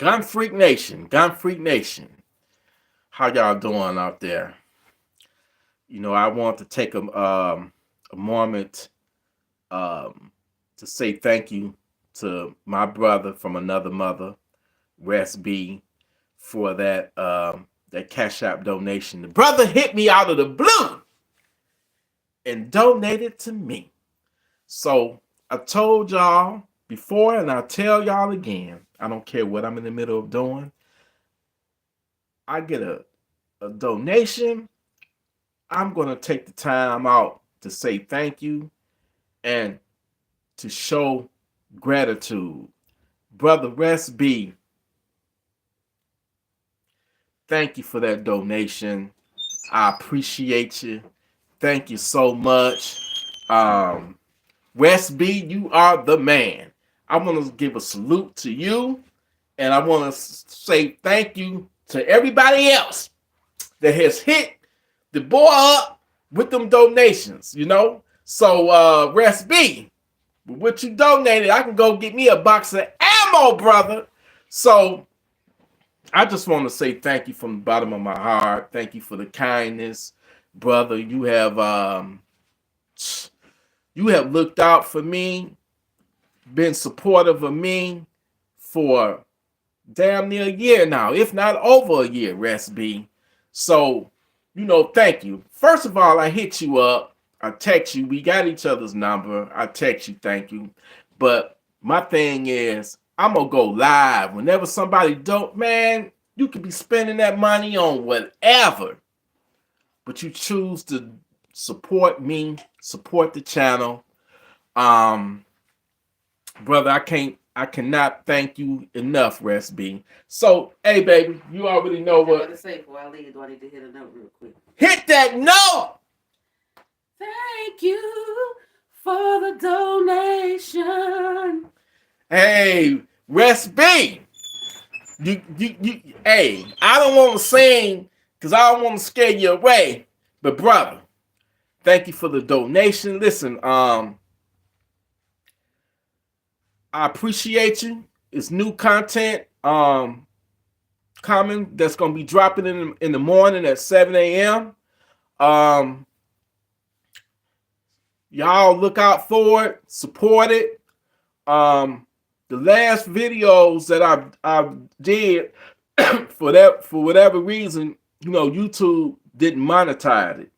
Gun Freak Nation, Gun Freak Nation. How y'all doing out there? I want to take a moment to say thank you to my brother from another mother, Wes B, for that Cash App donation. The brother hit me out of the blue and donated to me. So I told y'all before, and I'll tell y'all again. I don't care what I'm in the middle of doing. I get a donation. I'm going to take the time out to say thank you and to show gratitude. Brother Wes B, thank you for that donation. I appreciate you. Thank you so much. Wes B, you are the man. I want to give a salute to you, and I want to say thank you to everybody else that has hit the boy up with them donations, So, Wes B, with what you donated, I can go get me a box of ammo, brother. So, I just want to say thank you from the bottom of my heart. Thank you for the kindness, brother. You have looked out for me, been supportive of me for damn near a year now, if not over a year, Wes B. So, thank you. First of all, I hit you up. I text you. We got each other's number. I text you, thank you. But my thing is, I'm going to go live. Whenever somebody man, you could be spending that money on whatever. But you choose to support me, support the channel. Brother, I cannot thank you enough, Wes B. So, hey, baby, you already know what to say before I leave. Do I need to hit a note real quick? Hit that note! Thank you for the donation. Hey, Wes B. Hey, I don't want to sing because I don't want to scare you away. But, brother, thank you for the donation. Listen, I appreciate you. It's new content coming that's going to be dropping in the morning at 7 a.m. Y'all look out for it. Support it. The last videos that I did for whatever reason, YouTube didn't monetize it.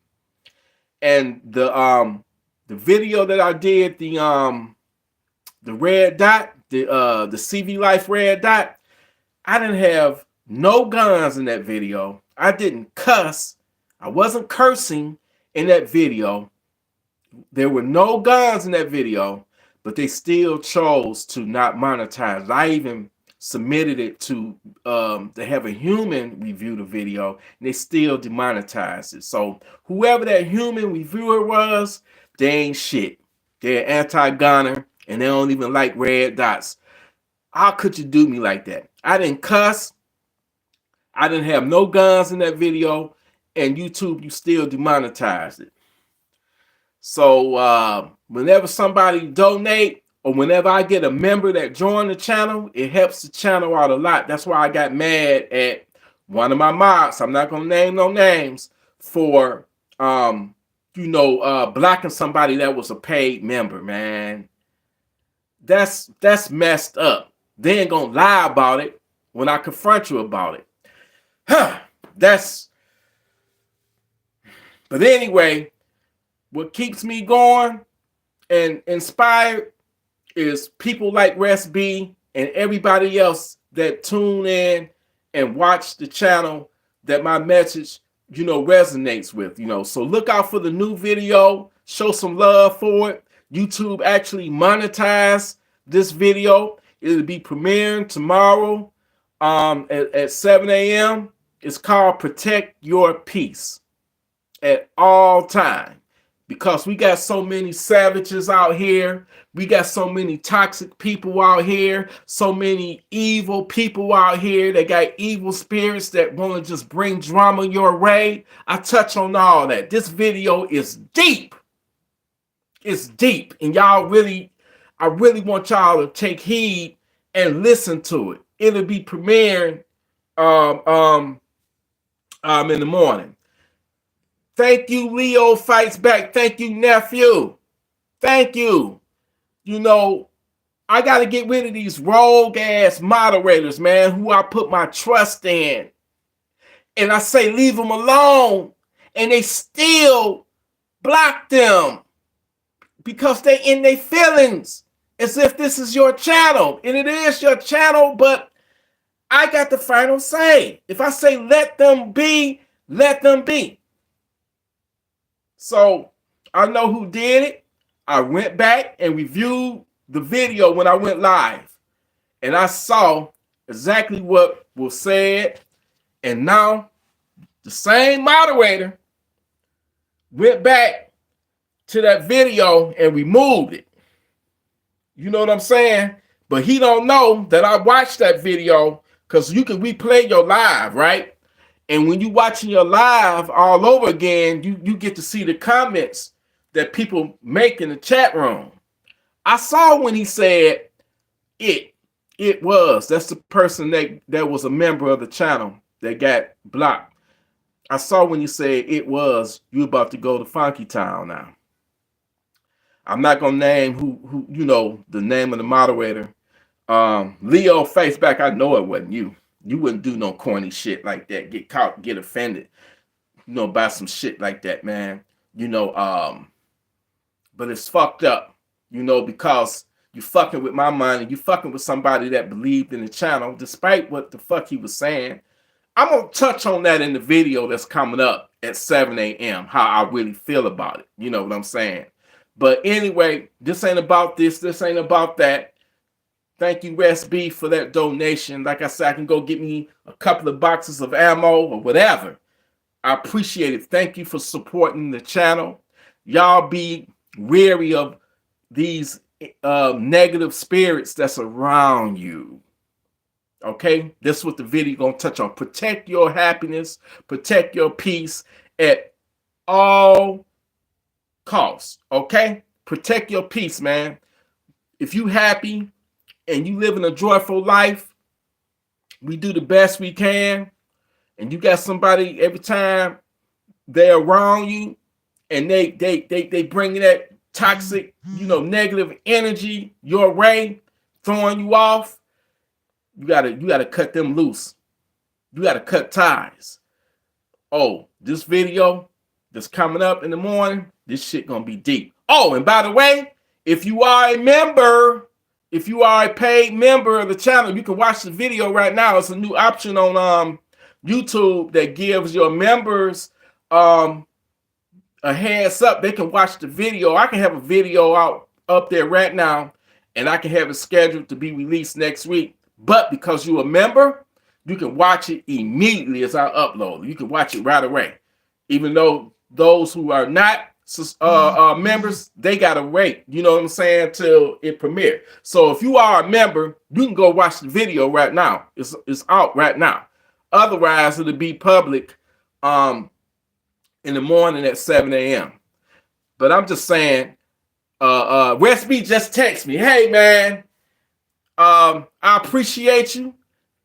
And the video that I did, the red dot, the CV Life red dot, I didn't have no guns in that video. I didn't cuss. I wasn't cursing in that video. There were no guns in that video, but they still chose to not monetize it. I even submitted it to have a human review the video, and they still demonetized it. So whoever that human reviewer was, they ain't shit. They're anti-gunner, and they don't even like red dots. How could you do me like that? I didn't cuss. I didn't have no guns in that video, and YouTube, you still demonetized it. So whenever somebody donate, or whenever I get a member that join the channel, it helps the channel out a lot. That's why I got mad at one of my mods. I'm not gonna name no names for blocking somebody that was a paid member, man. That's messed up. They ain't gonna lie about it when I confront you about it. But anyway, what keeps me going and inspired is people like Wes B and everybody else that tune in and watch the channel that my message, resonates with, So look out for the new video. Show some love for it. YouTube actually monetized this video. It'll be premiering tomorrow at 7 a.m. It's called Protect Your Peace at all time. Because we got so many savages out here. We got so many toxic people out here. So many evil people out here that got evil spirits that want to just bring drama your way. I touch on all that. This video is deep. It's deep. And I really want y'all to take heed and listen to it. it'll be premiering um, um, in the morning. Thank you, Leo Fights Back. Thank you, nephew. Thank you. You know, I got to get rid of these rogue ass moderators, man, who I put my trust in. And I say, leave them alone. And they still block them because they in their feelings as if this is your channel. And it is your channel, but I got the final say. If I say let them be, let them be. So I know who did it. I went back and reviewed the video when I went live. And I saw exactly what was said. And now the same moderator went back to that video and removed it. You know what I'm saying? But he don't know that I watched that video because you can replay your live, right? And when you watching your live all over again, you get to see the comments that people make in the chat room. I saw when he said it was. That's the person that was a member of the channel that got blocked. I saw when you said it was, you about to go to Funky Town now. I'm not gonna name who you know the name of the moderator. Leo face back. I know it wasn't you. You wouldn't do no corny shit like that. Get caught, get offended, you know, by some shit like that, man. You know, but it's fucked up, you know, because you fucking with my mind and you fucking with somebody that believed in the channel, despite what the fuck he was saying. I'm gonna touch on that in the video that's coming up at 7 a.m. How I really feel about it. You know what I'm saying? But anyway, this ain't about this. This ain't about that. Thank you, Wes B, for that donation. Like I said, I can go get me a couple of boxes of ammo or whatever. I appreciate it. Thank you for supporting the channel. Y'all be wary of these negative spirits that's around you. Okay? This is what the video gonna touch on. Protect your happiness. Protect your peace at all costs. Okay? Protect your peace, man. If you happy and you live in a joyful life, we do the best we can. And you got somebody every time they're around you and they bring that toxic, you know, negative energy your way, throwing you off, you gotta cut them loose. You gotta cut ties. Oh, this video that's coming up in the morning, this shit gonna be deep. Oh, and by the way, if you are a member, if you are a paid member of the channel, you can watch the video right now. It's a new option on YouTube that gives your members a heads up. They can watch the video. I can have a video out up there right now, and I can have it scheduled to be released next week. But because you're a member, you can watch it immediately as I upload. You can watch it right away. Even though those who are not members, they gotta wait, you know what I'm saying, till it premiere. So if you are a member, you can go watch the video right now. It's out right now. Otherwise, it'll be public in the morning at 7 a.m. But I'm just saying, Wes B just text me, hey man, I appreciate you.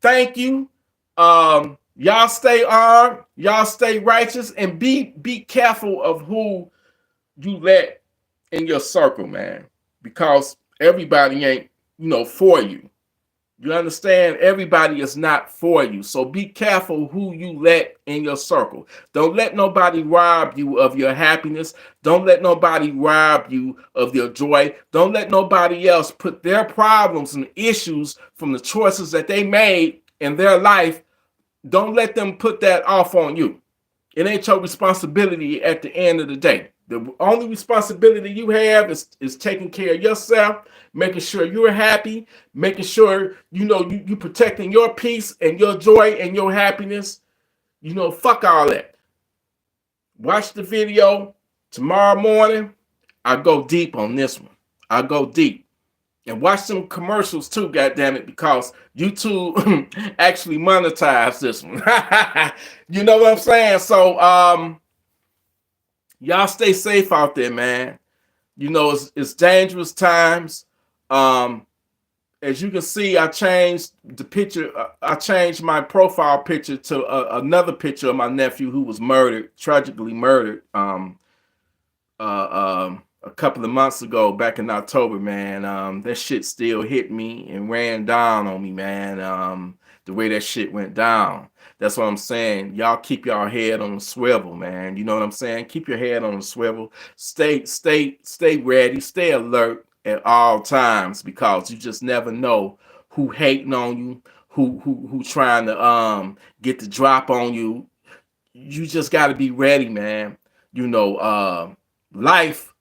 Thank you. Y'all stay armed, y'all stay righteous, and be careful of who you let in your circle, man, because everybody ain't, you know, for you. You understand? Everybody is not for you. So be careful who you let in your circle. Don't let nobody rob you of your happiness. Don't let nobody rob you of your joy. Don't let nobody else put their problems and issues from the choices that they made in their life. Don't let them put that off on you. It ain't your responsibility at the end of the day. The only responsibility you have is taking care of yourself, making sure you're happy, making sure, you know, you protecting your peace and your joy and your happiness. You know, fuck all that. Watch the video tomorrow morning. I go deep on this one. I go deep. And watch some commercials too, goddammit, because YouTube actually monetized this one. You know what I'm saying? So y'all stay safe out there, man. You know, it's dangerous times. as you can see, I changed the picture. I changed my profile picture to another picture of my nephew who was murdered, tragically murdered, a couple of months ago, back in October, man. That shit still hit me and ran down on me, man. The way that shit went down. That's what I'm saying. Y'all keep your head on the swivel, man. You know what I'm saying? Keep your head on the swivel. Stay ready. Stay alert at all times, because you just never know who hating on you, who trying to get the drop on you. You just got to be ready, man. You know, life.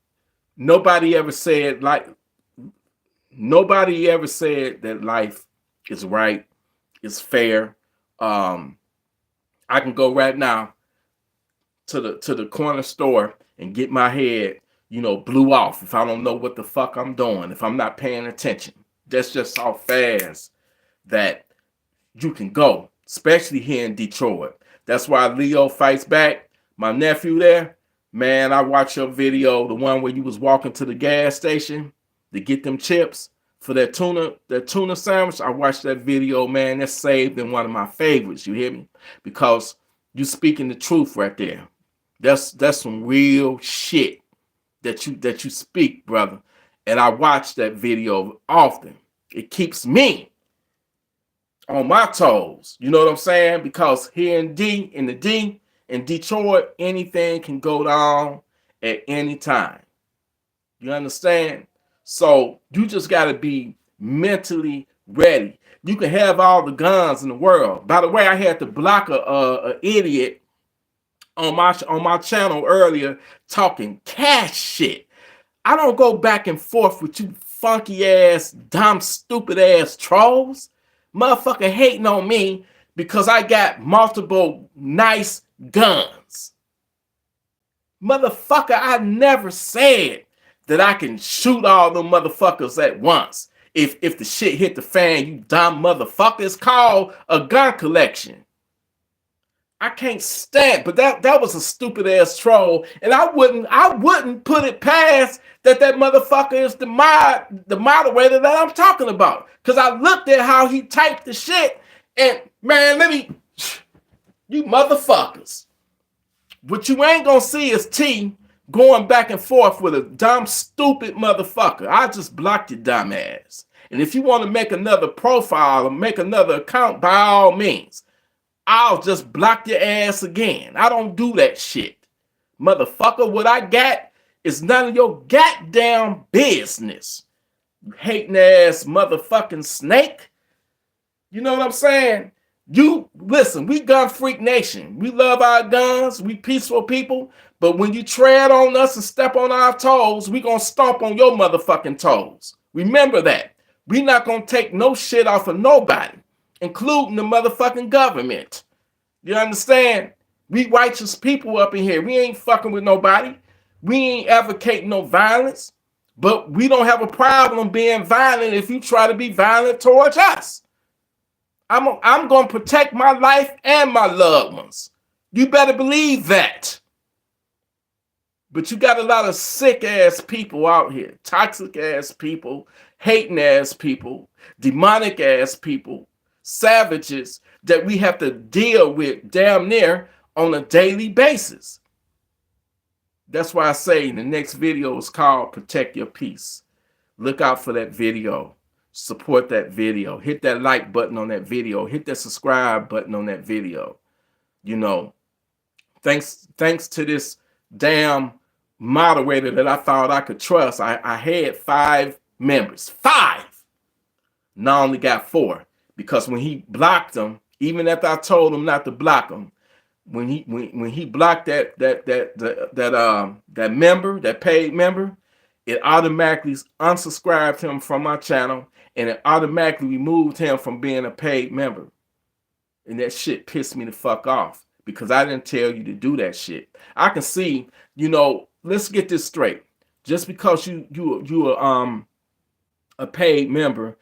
Nobody ever said that life is right, is fair. I can go right now to the corner store and get my head, blew off if I don't know what the fuck I'm doing, if I'm not paying attention. That's just how fast that you can go, especially here in Detroit. That's why Leo fights back. My nephew there, man, I watched your video, the one where you was walking to the gas station to get them chips for that tuna sandwich. I watched that video, man. That's saved in one of my favorites. You hear me? Because you speaking the truth right there. That's some real shit that you speak, brother. And I watch that video often. It keeps me on my toes. You know what I'm saying? Because here in Detroit, anything can go down at any time. You understand? So you just got to be mentally ready. You can have all the guns in the world. By the way, I had to block a idiot on my channel earlier talking cash shit. I don't go back and forth with you funky ass, dumb, stupid ass trolls. Motherfucker hating on me because I got multiple nice guns. Motherfucker, I never said that I can shoot all them motherfuckers at once. If the shit hit the fan, you dumb motherfucker. It's called a gun collection. I can't stand, but that was a stupid ass troll, and I wouldn't put it past that motherfucker is the moderator that I'm talking about, because I looked at how he typed the shit, and man, you motherfuckers, what you ain't gonna see is T going back and forth with a dumb, stupid motherfucker. I just blocked your dumb ass, and if you want to make another profile or make another account, by all means, I'll just block your ass again. I don't do that shit. Motherfucker, what I got is none of your goddamn business. You hating ass motherfucking snake. You know what I'm saying? You, listen, we gun freak nation. We love our guns. We peaceful people. But when you tread on us and step on our toes, we gonna stomp on your motherfucking toes. Remember that. We not gonna take no shit off of nobody, including the motherfucking government. You understand? We righteous people up in here. We ain't fucking with nobody. We ain't advocating no violence. But we don't have a problem being violent if you try to be violent towards us. I'm going to protect my life and my loved ones. You better believe that. But you got a lot of sick ass people out here. Toxic ass people. Hating ass people. Demonic ass people. Savages that we have to deal with damn near on a daily basis. That's why I say the next video is called Protect Your Peace. Look out for that video. Support that video. Hit that like button on that video. Hit that subscribe button on that video. You know, thanks to this damn moderator that I thought I could trust, I had 5 members. 5! Now I only got 4. Because when he blocked them, even after I told him not to block them, when he blocked that member, that paid member, it automatically unsubscribed him from my channel, and it automatically removed him from being a paid member. And that shit pissed me the fuck off, because I didn't tell you to do that shit. I can see, let's get this straight. Just because you are a paid member,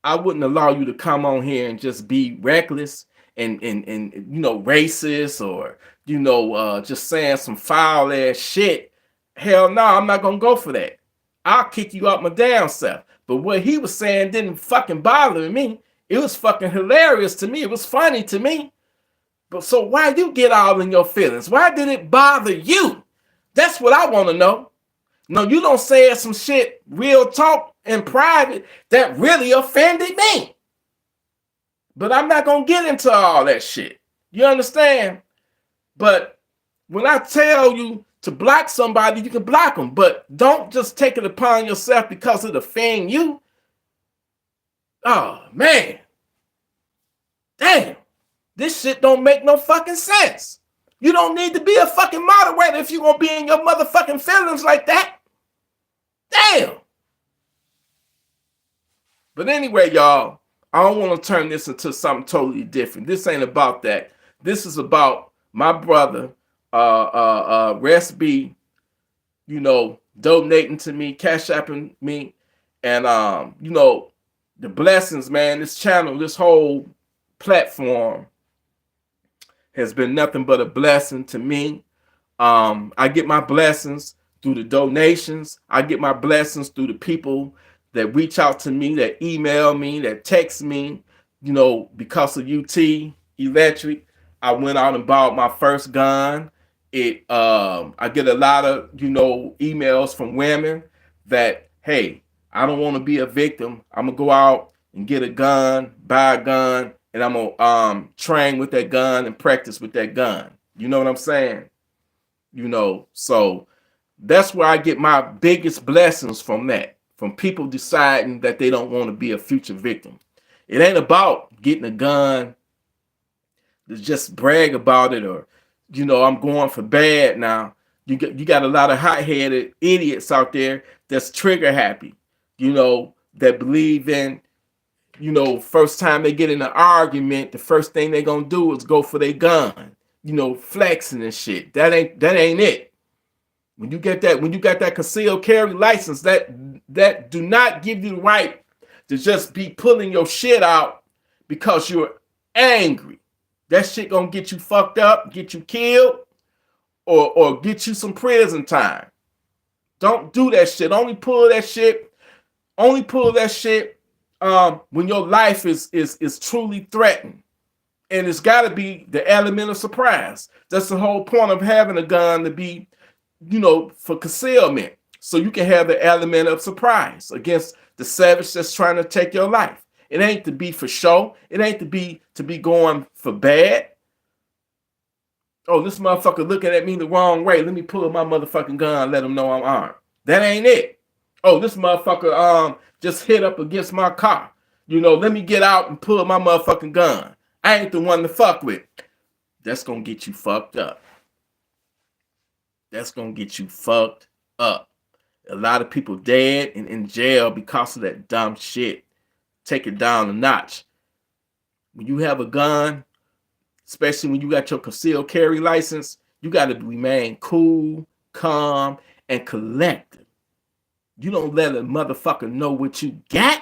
I wouldn't allow you to come on here and just be reckless and racist, or just saying some foul ass shit. Hell no, I'm not gonna go for that. I'll kick you out my damn self. But what he was saying didn't fucking bother me. It was fucking hilarious to me. It was funny to me. But so why you get all in your feelings? Why did it bother you? That's what I want to know. No, you don't say some shit, real talk in private that really offended me. But I'm not going to get into all that shit. You understand? But when I tell you to block somebody, you can block them. But don't just take it upon yourself because it offends you. Oh, man. Damn. This shit don't make no fucking sense. You don't need to be a fucking moderator if you're going to be in your motherfucking feelings like that. Damn. But anyway, y'all, I don't want to turn this into something totally different. This ain't about that. This is about my brother, Wes B, donating to me, cash apping me, and the blessings, man. This channel, this whole platform has been nothing but a blessing to me. I get my blessings through the donations. I get my blessings through the people that reach out to me, that email me, that text me. Because of UT Electric, I went out and bought my first gun. I get a lot of emails from women that, hey, I don't want to be a victim. I'm gonna go out and get a gun, buy a gun, and I'm gonna train with that gun and practice with that gun. You know what I'm saying? So that's where I get my biggest blessings from that, from people deciding that they don't want to be a future victim. It ain't about getting a gun to just brag about it or, I'm going for bad now. You got a lot of hot-headed idiots out there that's trigger happy, that believe in, first time they get in an argument, the first thing they gonna do is go for their gun, flexing and shit. That ain't it. When you got that concealed carry license, that do not give you the right to just be pulling your shit out because you're angry. That shit gonna get you fucked up, get you killed, or get you some prison time. Don't do that shit. Only pull that shit when your life is truly threatened. And it's got to be the element of surprise. That's the whole point of having a gun, to be, for concealment. So you can have the element of surprise against the savage that's trying to take your life. It ain't to be for show. It ain't to be going for bad. Oh, this motherfucker looking at me the wrong way. Let me pull my motherfucking gun and let him know I'm armed. That ain't it. Oh, this motherfucker just hit up against my car. Let me get out and pull my motherfucking gun. I ain't the one to fuck with. That's gonna get you fucked up. That's gonna get you fucked up. A lot of people dead and in jail because of that dumb shit. Take it down a notch. When you have a gun, especially when you got your concealed carry license, you got to remain cool, calm, and collected. You don't let a motherfucker know what you got.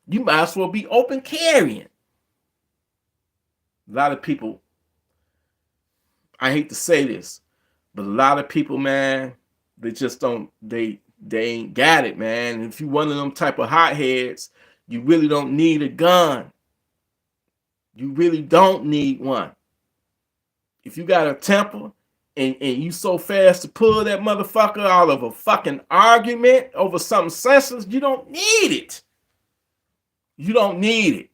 You might as well be open carrying. A lot of people, I hate to say this, but a lot of people, man, they just don't, they ain't got it, man. If you one of them type of hotheads, you really don't need a gun. You really don't need one. If you got a temper and you so fast to pull that motherfucker out of a fucking argument over something senseless, you don't need it. You don't need it.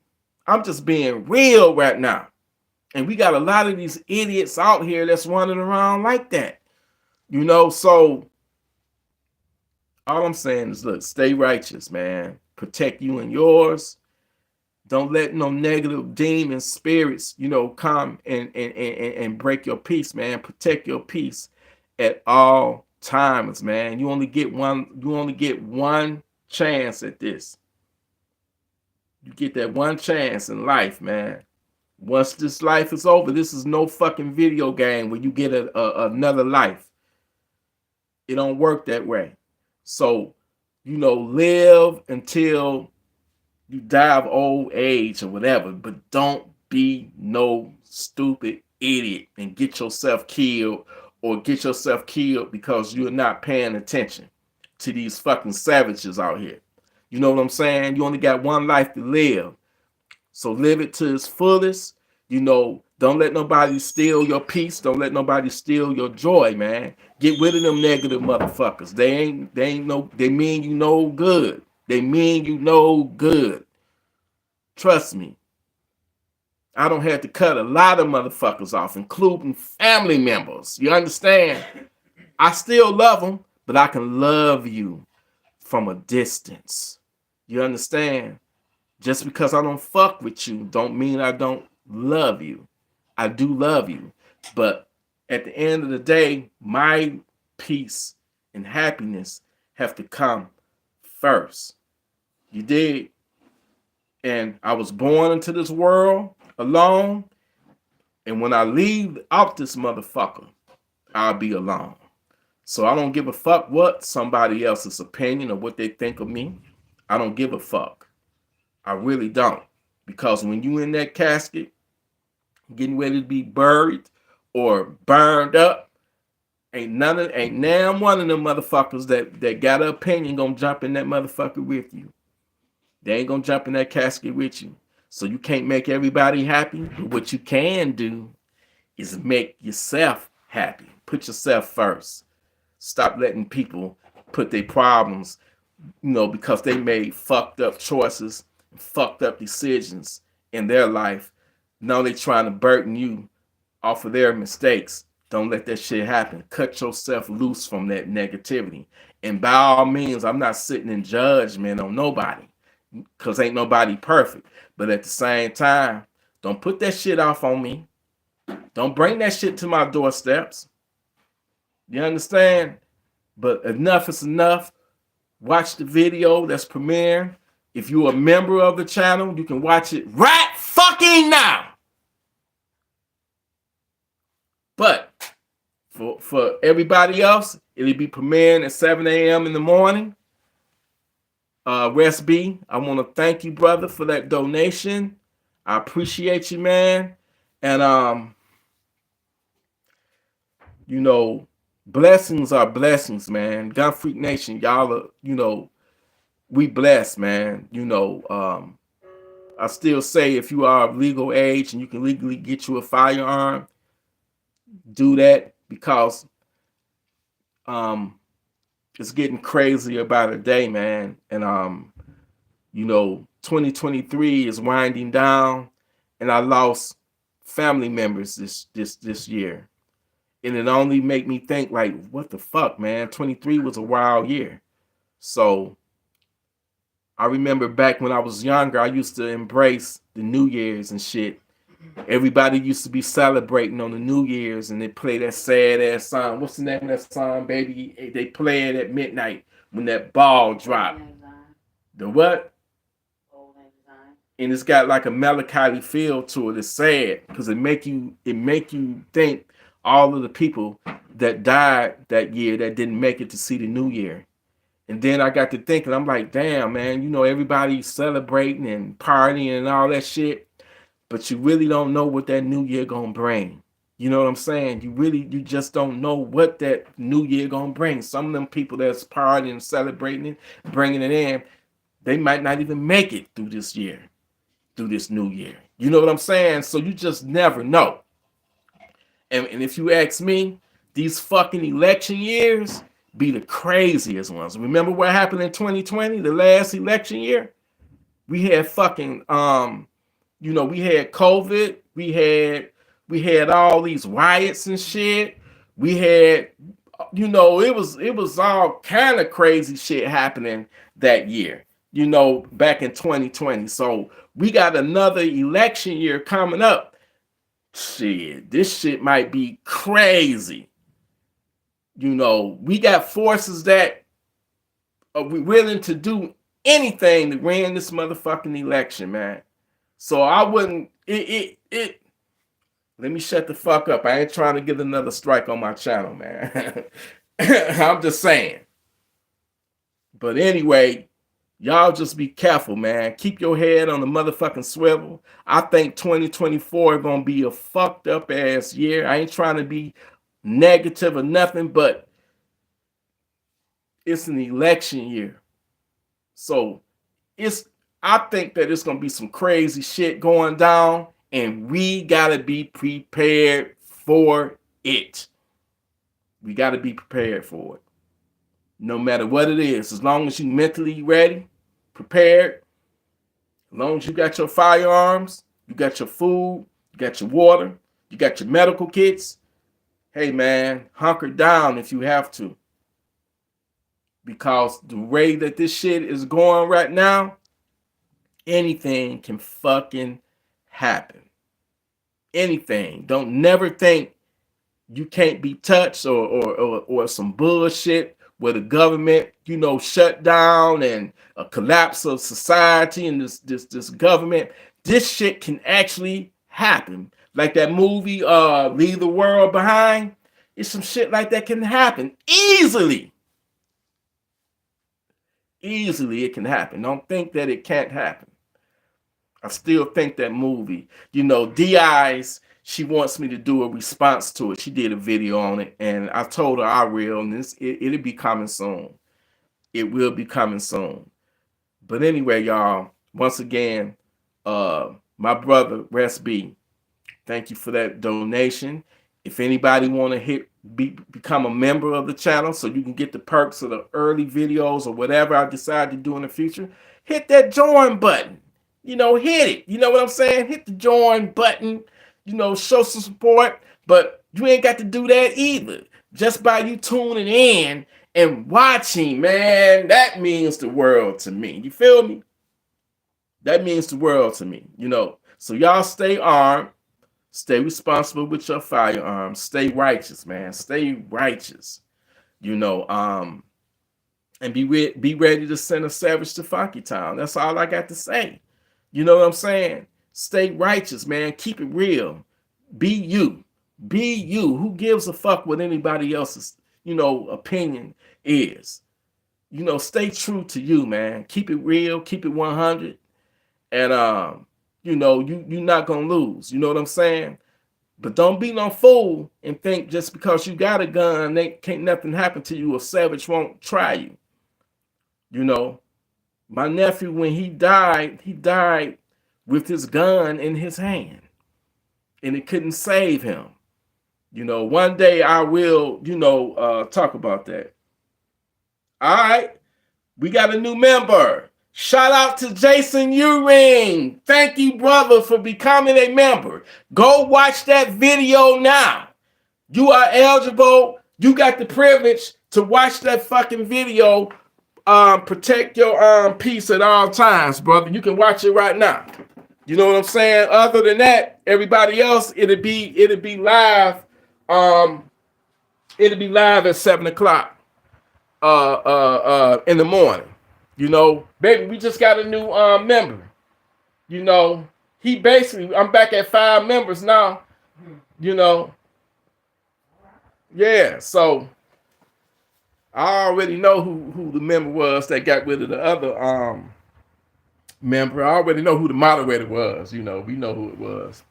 I'm just being real right now. And we got a lot of these idiots out here that's running around like that. So all I'm saying is, look, stay righteous, man. Protect you and yours. Don't let no negative demon spirits, come and break your peace, man. Protect your peace at all times, man. You only get one chance at this. You get that one chance in life, man. Once this life is over, this is no fucking video game where you get another life. It don't work that way. So, live until you die of old age or whatever, but don't be no stupid idiot and get yourself killed because you're not paying attention to these fucking savages out here. You know what I'm saying? You only got one life to live. So live it to its fullest. You know, don't let nobody steal your peace. Don't let nobody steal your joy, man. Get rid of them negative motherfuckers. They mean you no good. They mean you no good. Trust me. I don't have to cut a lot of motherfuckers off, including family members. You understand? I still love them, but I can love you from a distance. You understand? Just because I don't fuck with you don't mean I don't love you. I do love you. But at the end of the day, my peace and happiness have to come first. You did. And I was born into this world alone. And when I leave out this motherfucker, I'll be alone. So I don't give a fuck what somebody else's opinion or what they think of me. I don't give a fuck. I really don't. Because when you in that casket, getting ready to be buried or burned up, ain't now one of them motherfuckers that got an opinion gonna jump in that motherfucker with you. They ain't gonna jump in that casket with you. So you can't make everybody happy. But what you can do is make yourself happy. Put yourself first. Stop letting people put their problems, because they made fucked up choices, fucked up decisions in their life. Now they trying to burden you off of their mistakes. Don't let that shit happen. Cut yourself loose from that negativity. And by all means, I'm not sitting in judgment on nobody, because ain't nobody perfect. But at the same time, don't put that shit off on me. Don't bring that shit to my doorsteps. You understand? But enough is enough. Watch the video that's premiering. If you're a member of the channel, you can watch it right fucking now. But for everybody else, it'll be premiering at 7 a.m. in the morning. Wes B, I want to thank you, brother, for that donation. I appreciate you, man. And blessings are blessings, man. Gun Freak Nation, y'all are, we blessed, man. I still say if you are of legal age and you can legally get you a firearm, do that, because it's getting crazier by the day, man. And 2023 is winding down, and I lost family members this year. And it only make me think, like, what the fuck, man? 23 was a wild year. So I remember back when I was younger, I used to embrace the New Year's and shit. Everybody used to be celebrating on the New Year's, and they play that sad ass song. What's the name of that song, baby? They play it at midnight when that ball dropped. The what? And it's got like a melancholy feel to it. It's sad because it make you think all of the people that died that year that didn't make it to see the New Year. And then I got to thinking, I'm like, damn, man, everybody's celebrating and partying and all that shit, but you really don't know what that New Year gonna bring. You know what I'm saying? You just don't know what that New Year gonna bring. Some of them people that's partying and celebrating it, bringing it in, they might not even make it through this year, through this New Year. You know what I'm saying? So you just never know. And if you ask me, these fucking election years be the craziest ones. Remember what happened in 2020, the last election year? We had fucking we had COVID, we had all these riots and shit. We had it was all kind of crazy shit happening that year, back in 2020. So we got another election year coming up. Shit, this shit might be crazy. We got forces that are willing to do anything to win this motherfucking election, man. So I wouldn't let me shut the fuck up. I ain't trying to get another strike on my channel, man. I'm just saying. But anyway, y'all just be careful, man. Keep your head on the motherfucking swivel. I think 2024 is gonna be a fucked up ass year. I ain't trying to be negative or nothing, but it's an election year. So it's I think that it's gonna be some crazy shit going down, and we gotta be prepared for it. We gotta be prepared for it. No matter what it is, as long as you mentally ready, prepared, as long as you got your firearms, you got your food, you got your water, you got your medical kits. Hey man, hunker down if you have to. Because the way that this shit is going right now, anything can fucking happen. Anything. Don't never think you can't be touched or some bullshit where the government, shut down and a collapse of society and this government. This shit can actually happen. Like that movie, Leave the World Behind. It's some shit like that can happen easily. Easily it can happen. Don't think that it can't happen. I still think that movie, D.I.'s, she wants me to do a response to it. She did a video on it, and I told her I will, and it'll be coming soon. It will be coming soon. But anyway, y'all, once again, my brother, Wes B, thank you for that donation. If anybody want to become a member of the channel so you can get the perks of the early videos or whatever I decide to do in the future, hit that join button. Hit it. You know what I'm saying? Hit the join button, show some support. But you ain't got to do that either. Just by you tuning in and watching, man, that means the world to me. You feel me? That means the world to me, So y'all stay armed. Stay responsible with your firearms. Stay righteous, man. Stay righteous. And be ready to send a savage to Funky Town. That's all I got to say. You know what I'm saying? Stay righteous, man. Keep it real. Be you. Be you. Who gives a fuck what anybody else's, opinion is? Stay true to you, man. Keep it real. Keep it 100. And you're not gonna lose. You know what I'm saying? But don't be no fool and think just because you got a gun, can't nothing happen to you. A savage won't try you. My nephew, when he died with his gun in his hand, and it couldn't save him. One day I will, talk about that. All right, we got a new member. Shout out to Jason Ewing. Thank you, brother, for becoming a member. Go watch that video now. You are eligible. You got the privilege to watch that fucking video. Protect your peace at all times, brother. You can watch it right now. You know what I'm saying? Other than that, everybody else, it'll be live. It'll be live at 7:00 in the morning. Baby, we just got a new member. He basically, I'm back at 5 members now. Yeah, so I already know who the member was that got rid of the other member. I already know who the moderator was. We know who it was.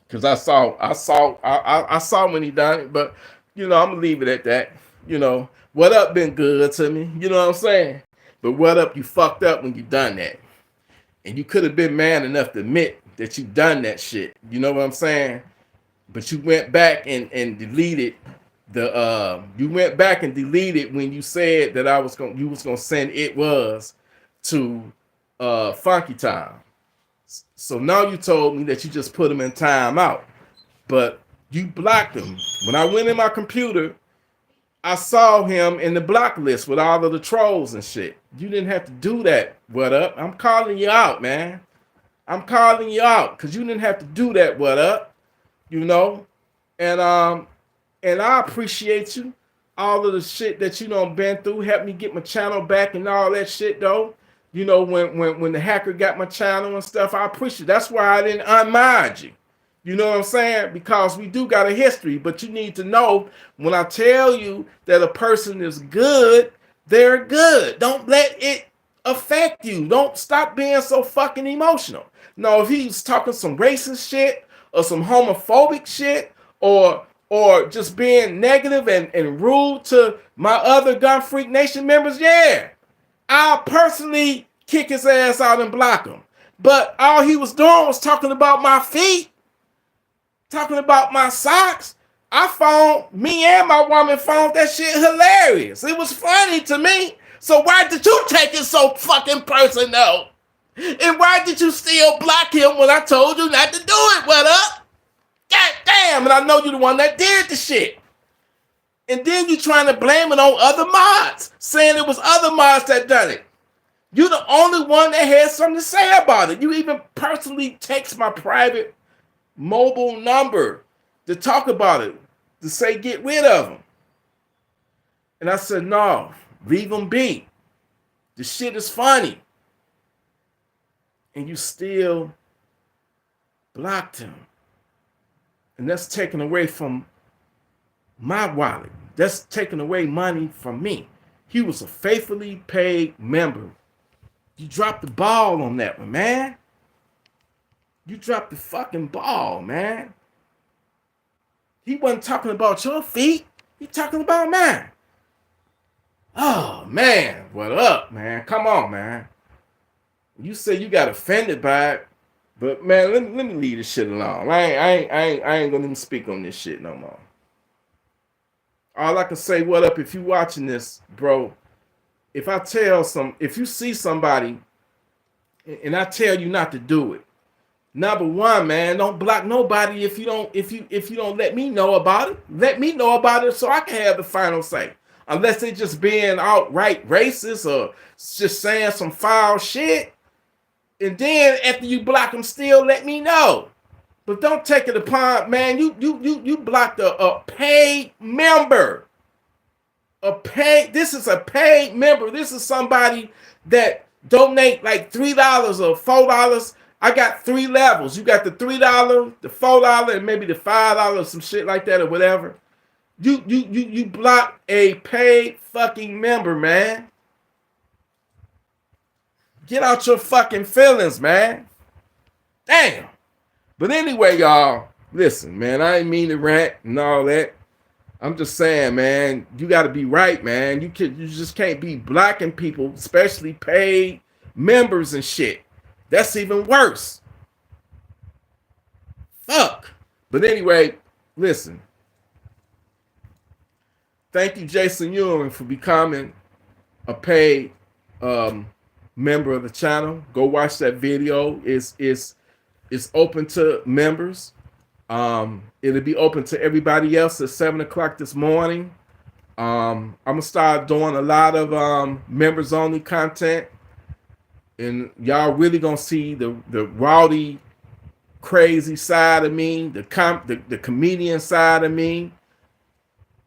Cause I saw when he done it, but I'm gonna leave it at that. What up been good to me. You know what I'm saying? But what up, you fucked up when you done that. And you could have been man enough to admit that you done that shit. You know what I'm saying? But you went back and deleted you went back and deleted when you said that you was gonna send It Was to Funky Town. So now you told me that you just put him in timeout. But you blocked him. When I went in my computer, I saw him in the block list with all of the trolls and shit. You didn't have to do that. What up? I'm calling you out, man. I'm calling you out because you didn't have to do that. What up? And I appreciate you. All of the shit that you done been through, helped me get my channel back and all that shit though. When the hacker got my channel and stuff, I appreciate it. That's why I didn't unmod you. You know what I'm saying? Because we do got a history, but you need to know when I tell you that a person is good, they're good. Don't let it affect you. Don't stop being so fucking emotional. No, if he's talking some racist shit or some homophobic shit or just being negative and rude to my other Gun Freak Nation members, yeah, I'll personally kick his ass out and block him. But all he was doing was talking about my feet, talking about my socks. Me and my woman found that shit hilarious. It was funny to me. So why did you take it so fucking personal? And why did you still block him when I told you not to do it? What up? God damn, and I know you're the one that did the shit. And then you trying to blame it on other mods, saying it was other mods that done it. You're the only one that had something to say about it. You even personally text my private mobile number to talk about it, to say get rid of him. And I said, no, leave him be. The shit is funny. And you still blocked him. And that's taken away from my wallet. That's taking away money from me. He was a faithfully paid member. You dropped the ball on that one, man. You dropped the fucking ball, man. He wasn't talking about your feet. He talking about mine. Oh, man. What up, man? Come on, man. You say you got offended by it, but, man, let me leave this shit alone. I ain't going to even speak on this shit no more. All I can say, what up, if you watching this, bro, if you see somebody and I tell you not to do it, number one, man, don't block nobody if you don't let me know about it. Let me know about it so I can have the final say. Unless they just being outright racist or just saying some foul shit. And then after you block them, still let me know. But don't take it upon, man. You blocked a paid member. This is a paid member. This is somebody that donate like $3 or $4. I got 3 levels. You got the $3, the $4, and maybe the $5, some shit like that or whatever. You block a paid fucking member, man. Get out your fucking feelings, man. Damn. But anyway, y'all, listen, man, I ain't mean to rant and all that. I'm just saying, man, you got to be right, man. You just can't be blocking people, especially paid members and shit. That's even worse. Fuck. But anyway, listen. Thank you, Jason Ewing, for becoming a paid member of the channel. Go watch that video. It's open to members. It'll be open to everybody else at 7 o'clock this morning. I'm gonna start doing a lot of members only content, and y'all really gonna see the rowdy, crazy side of me, the comedian side of me.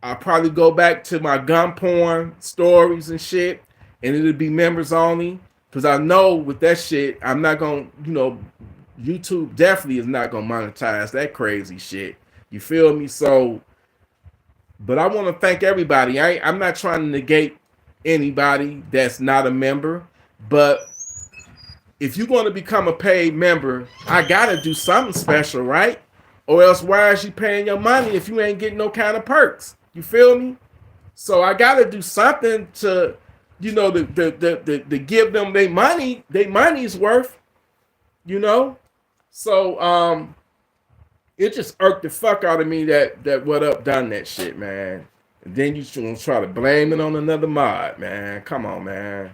I'll probably go back to my gun porn stories and shit, and it'll be members only, because I know with that shit, I'm not gonna, YouTube definitely is not gonna monetize that crazy shit. You feel me? So, but I want to thank everybody. I'm not trying to negate anybody that's not a member, but if you're going to become a paid member, I gotta do something special, right? Or else why is you paying your money if you ain't getting no kind of perks? You feel me? So I gotta do something to, to give them their money's worth, So it just irked the fuck out of me that What Up done that shit, man. And then you gonna try to blame it on another mod, man. Come on, man.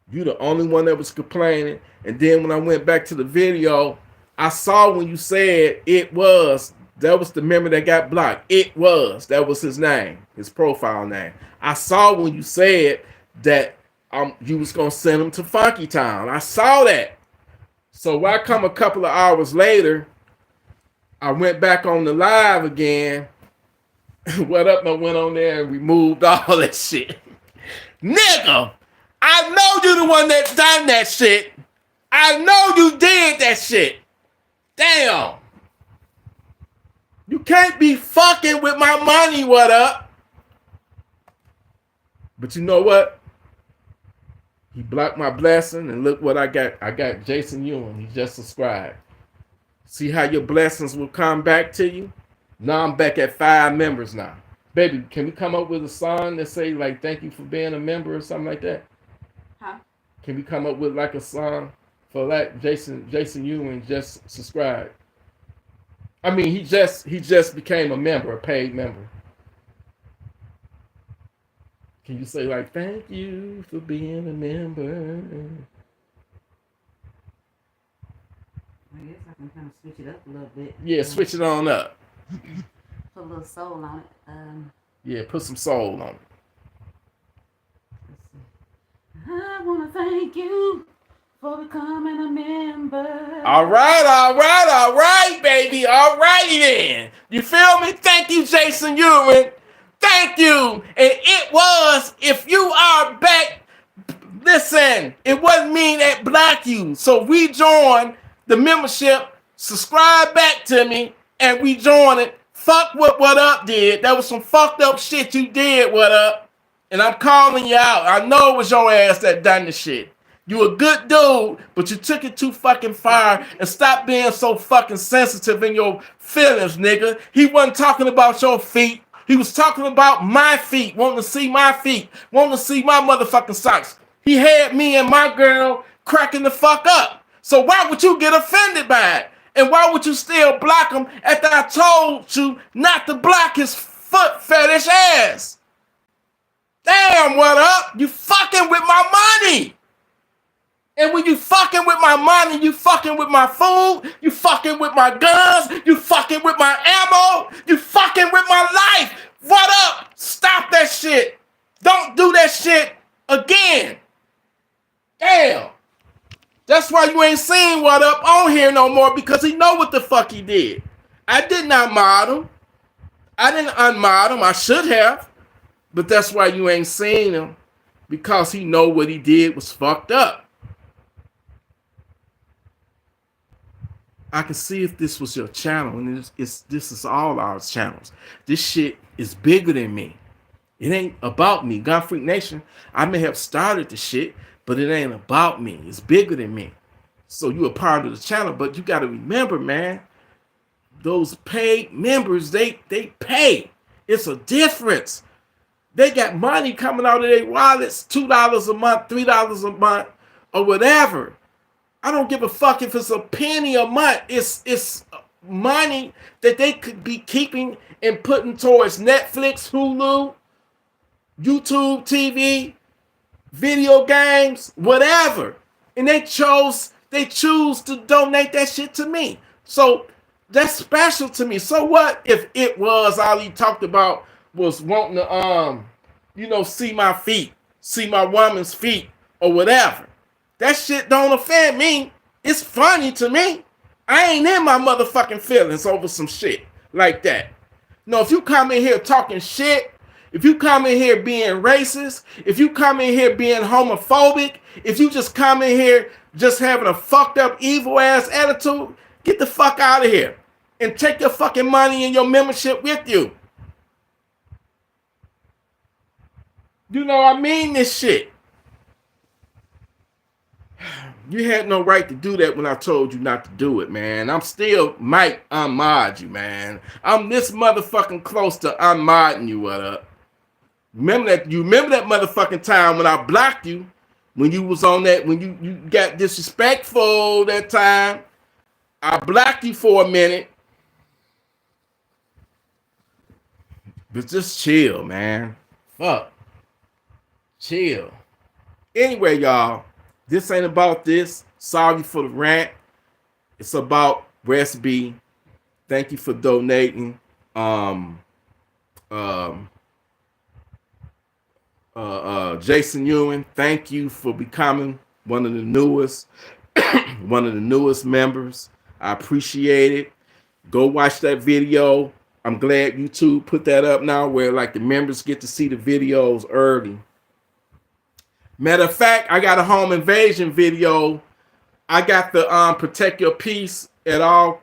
You the only one that was complaining. And then when I went back to the video, I saw when you said that was the member that got blocked. That was his name, his profile name. I saw when you said that you was gonna send him to Funky Town. I saw that. So when I come a couple of hours later, I went back on the live again. What Up? I went on there and removed all that shit. Nigga, I know you the one that done that shit. I know you did that shit. Damn. You can't be fucking with my money, What Up? But you know what? He blocked my blessing, and look what I got. I got Jason Ewing. He just subscribed. See how your blessings will come back to you? Now I'm back at 5 members now. Baby, can we come up with a song that say, like, thank you for being a member or something like that? Huh? Can we come up with like a song for that? Jason Ewing just subscribed. I mean, he just became a member, a paid member. Can you say like, thank you for being a member? I guess I can kind of switch it up a little bit. Yeah, switch it on up. Put a little soul on it. Yeah, put some soul on it. Let's see. I want to thank you for becoming a member. All right, baby. All righty then. You feel me? Thank you, Jason Ewing. Thank you. And it was, if you are back, listen, it wasn't me that blocked you. So rejoin the membership, subscribe back to me, and rejoin it. Fuck what up did. That was some fucked up shit you did, what up. And I'm calling you out. I know it was your ass that done the shit. You a good dude, but you took it too fucking far, and stop being so fucking sensitive in your feelings, nigga. He wasn't talking about your feet. He was talking about my feet, wanting to see my feet, wanting to see my motherfucking socks. He had me and my girl cracking the fuck up. So why would you get offended by it? And why would you still block him after I told you not to block his foot fetish ass? Damn, what up? You fucking with my money. And when you fucking with my money, you fucking with my food, you fucking with my guns, you fucking with my ammo, you fucking with my life. What up? Stop that shit. Don't do that shit again. Damn. That's why you ain't seen what up on here no more, because he know what the fuck he did. I did not mod him. I didn't unmod him. I should have. But that's why you ain't seen him, because he know what he did was fucked up. I can see if this was your channel, and this is all our channels. This shit is bigger than me. It ain't about me. Gun Freak Nation, I may have started the shit, but it ain't about me. It's bigger than me. So you a part of the channel, but you got to remember, man, those paid members, they pay. It's a difference. They got money coming out of their wallets, $2 a month, $3 a month, or whatever. I don't give a fuck if it's a penny a month. It's money that they could be keeping and putting towards Netflix, Hulu, YouTube TV, video games, whatever. And they choose to donate that shit to me. So that's special to me. So what if it was all he talked about was wanting to see my feet, see my woman's feet, or whatever? That shit don't offend me. It's funny to me. I ain't in my motherfucking feelings over some shit like that. No, if you come in here talking shit, if you come in here being racist, if you come in here being homophobic, if you just come in here just having a fucked up evil ass attitude, get the fuck out of here and take your fucking money and your membership with you. You know, I mean this shit. You had no right to do that when I told you not to do it, man. I'm still might unmod you, man. I'm this motherfucking close to unmodding you, what up? Remember that motherfucking time when I blocked you, when you was on that, when you got disrespectful that time. I blocked you for a minute. But just chill, man. Fuck. Chill. Anyway, y'all. This ain't about this. Sorry for the rant. It's about Wes B. Thank you for donating. Jason Ewing, thank you for becoming one of the newest members. I appreciate it. Go watch that video. I'm glad YouTube put that up now where like the members get to see the videos early. Matter of fact, I got a home invasion video. I got the protect your peace at all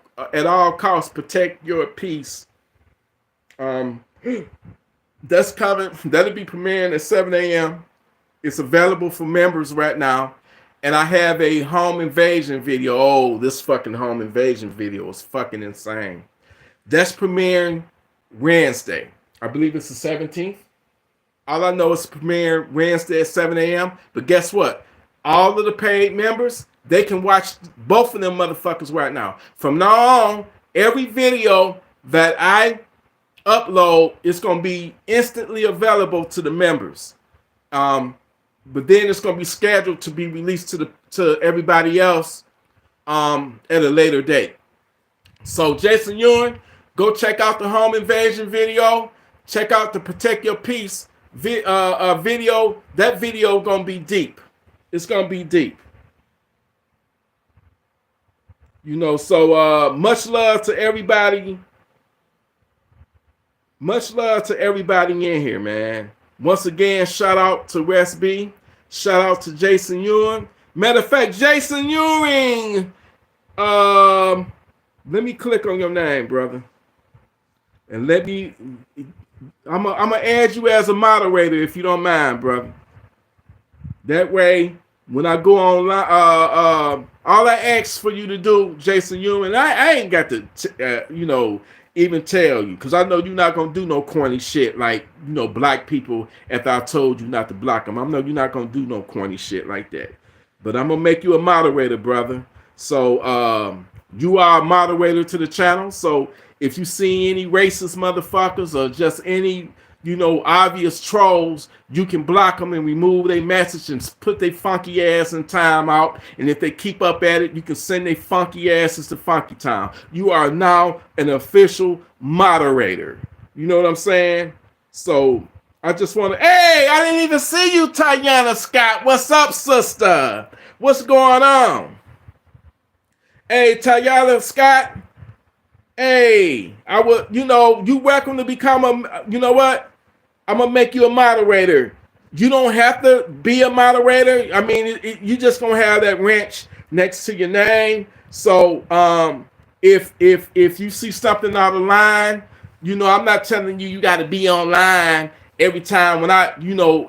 costs. Protect your peace. That's coming. That'll be premiering at 7 a.m. It's available for members right now. And I have a home invasion video. Oh, this fucking home invasion video is fucking insane. That's premiering Wednesday. I believe it's the 17th. All I know is premiere Wednesday at 7 a.m. But guess what? all of the paid members, they can watch both of them motherfuckers right now. From now on, every video that I upload is going to be instantly available to the members. But then it's going to be scheduled to be released to everybody else at a later date. So Jason Ewing, go check out the home invasion video. Check out the Protect Your Peace video. That video gonna be deep. It's gonna be deep. You know, so much love to everybody. Much love to everybody in here, man. Once again, shout out to Wes B. Shout out to Jason Ewing. Matter of fact, Jason Ewing. Let me click on your name, brother. And let me, I'm gonna add you as a moderator if you don't mind, brother. That way, when I go online, all I ask for you to do, Jason Ewing, I ain't got to, even tell you, because I know you're not gonna do no corny shit like, black people. After I told you not to block them, I know you're not gonna do no corny shit like that. But I'm gonna make you a moderator, brother. So you are a moderator to the channel. So if you see any racist motherfuckers or just any, obvious trolls, you can block them and remove their message and put their funky ass in timeout. And if they keep up at it, you can send their funky asses to Funky Town. You are now an official moderator. You know what I'm saying? So I just want to, hey, I didn't even see you, Tayana Scott. What's up, sister? What's going on? Hey, Tayana Scott. Hey, I would, you welcome to become what? I'm going to make you a moderator. You don't have to be a moderator. I mean, you just going to have that wrench next to your name. So if you see something out of line, I'm not telling you got to be online every time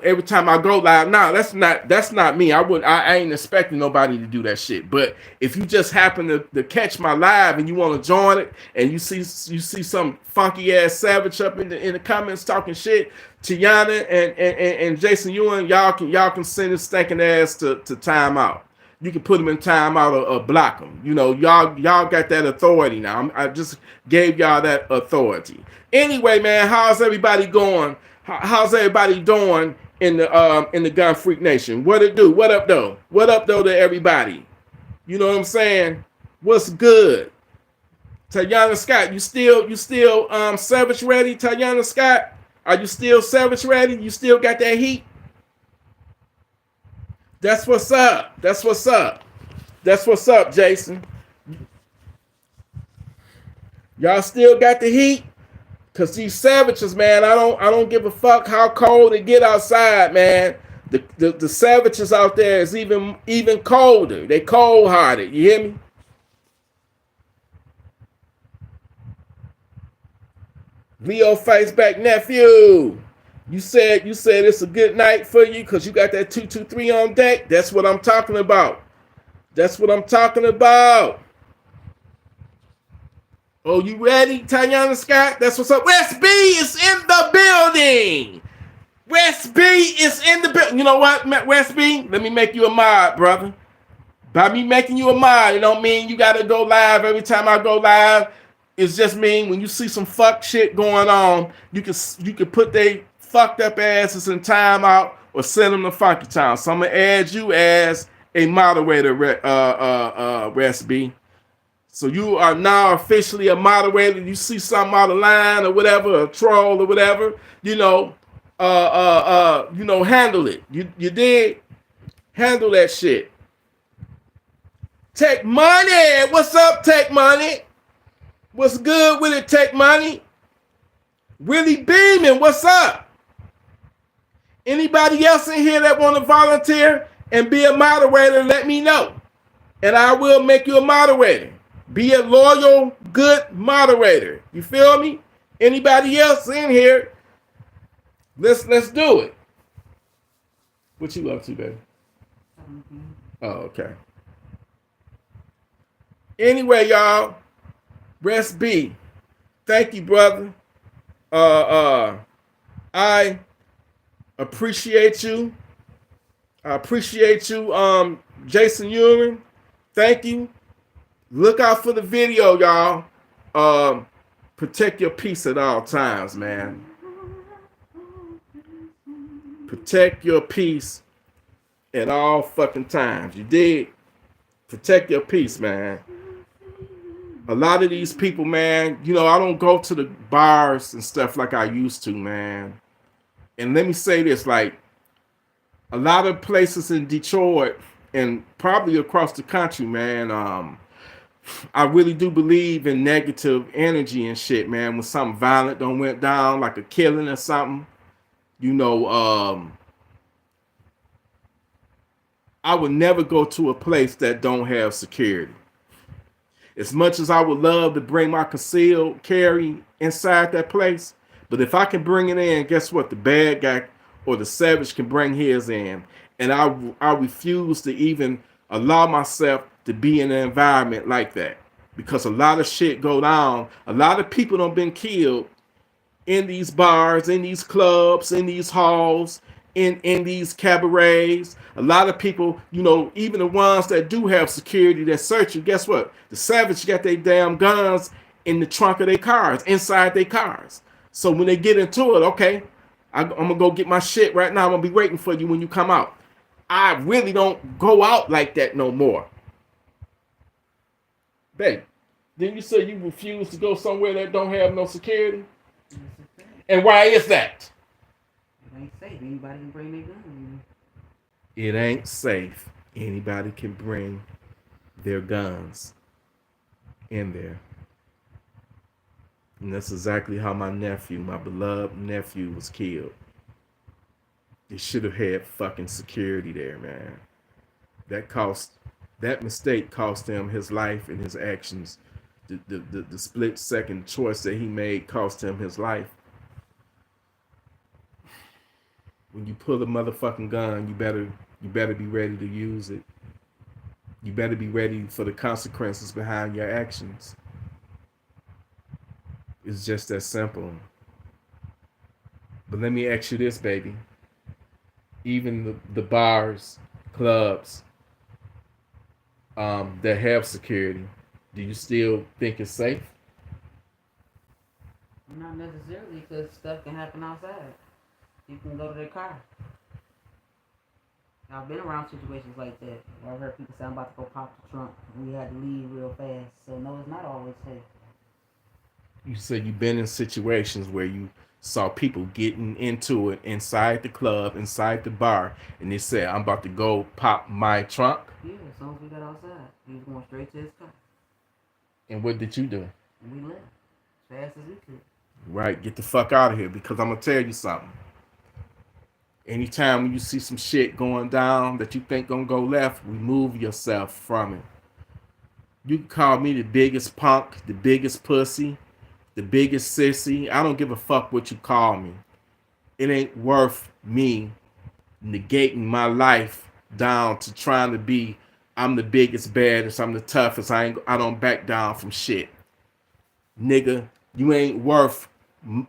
every time I go live. No, that's not me. I ain't expecting nobody to do that shit. But if you just happen to catch my live and you want to join it, and you see some funky ass savage up in the comments talking shit, Tiana and Jason Ewing, y'all can send his stinking ass to timeout. You can put them in timeout or block them. Y'all got that authority now. I just gave y'all that authority. Anyway, man, how's everybody going? How's everybody doing in the Gun Freak Nation? What it do? What up, though? What up, though, to everybody? You know what I'm saying? What's good? Tayana Scott, you still Savage ready, Tayana Scott? Are you still Savage ready? You still got that heat? That's what's up. That's what's up. That's what's up, Jason. Y'all still got the heat? Cause these savages, man, I don't give a fuck how cold it get outside, man. The savages out there is even colder. They cold hearted. You hear me? Leo Faceback nephew. You said it's a good night for you because you got that 223 on deck. That's what I'm talking about. That's what I'm talking about. Oh, you ready, Tayana Scott? That's what's up. Wes B is in the building. Wes B is in the building. You know what, Wes B? Let me make you a mod, brother. By me making you a mod, it don't mean you got to go live every time I go live. It's just mean when you see some fuck shit going on, you can put they fucked up asses in timeout or send them to Funky Town. So I'm gonna add you as a moderator, Wes B. So you are now officially a moderator. You see something out of line or whatever, a troll or whatever, handle it. You did handle that shit. Tech Money, what's up, Tech Money? What's good with it, Tech Money? Willie Beeman, what's up? Anybody else in here that want to volunteer and be a moderator, let me know. And I will make you a moderator. Be a loyal, good moderator. You feel me? Anybody else in here? Let's do it. What you up to, baby? Oh, okay. Anyway, y'all, Wes B, thank you, brother. I appreciate you. I appreciate you, Jason Ewing. Thank you. Look out for the video, y'all. Um, Protect your peace at all times, man. Protect your peace at all fucking times. You dig? Protect your peace, man. A lot of these people, man, you know, I don't go to the bars and stuff like I used to, man. And let me say this, like, a lot of places in Detroit and probably across the country, man, I really do believe in negative energy and shit, man. When something violent don't went down, like a killing or something, you know, I would never go to a place that don't have security. As much as I would love to bring my concealed carry inside that place, but if I can bring it in, guess what? The bad guy or the savage can bring his in. And I refuse to even allow myself to be in an environment like that. Because a lot of shit go down. A lot of people don't been killed in these bars, in these clubs, in these halls, in these cabarets. A lot of people, you know, even the ones that do have security that search you, guess what? The savage got their damn guns in the trunk of their cars, inside their cars. So when they get into it, okay, I'm gonna go get my shit right now. I'm gonna be waiting for you when you come out. I really don't go out like that no more. Babe, didn't you say you refuse to go somewhere that don't have no security? And why is that? It ain't safe. Anybody can bring their gun. It ain't safe. Anybody can bring their guns in there. And that's exactly how my nephew, my beloved nephew, was killed. They should have had fucking security there, man. That mistake cost him his life and his actions. The split second choice that he made cost him his life. When you pull a motherfucking gun, you better be ready to use it. You better be ready for the consequences behind your actions. It's just that simple. But let me ask you this, baby. Even the bars, clubs, that have security, do you still think it's safe? Not necessarily, because stuff can happen outside. You can go to their car. I've been around situations like that where I've heard people say I'm about to go pop the trunk and we had to leave real fast. So no, it's not always safe. You said you've been in situations where you saw people getting into it inside the club, inside the bar, and they said, I'm about to go pop my trunk. Yeah, as soon as we got outside, he was going straight to his car. And what did you do? And we left as fast as we could. Right, get the fuck out of here, because I'm going to tell you something. Anytime when you see some shit going down that you think gonna go left, remove yourself from it. You can call me the biggest punk, the biggest pussy, the biggest sissy. I don't give a fuck what you call me. It ain't worth me negating my life down to trying to be, I'm the biggest, baddest, I'm the toughest. I don't back down from shit. Nigga, you ain't worth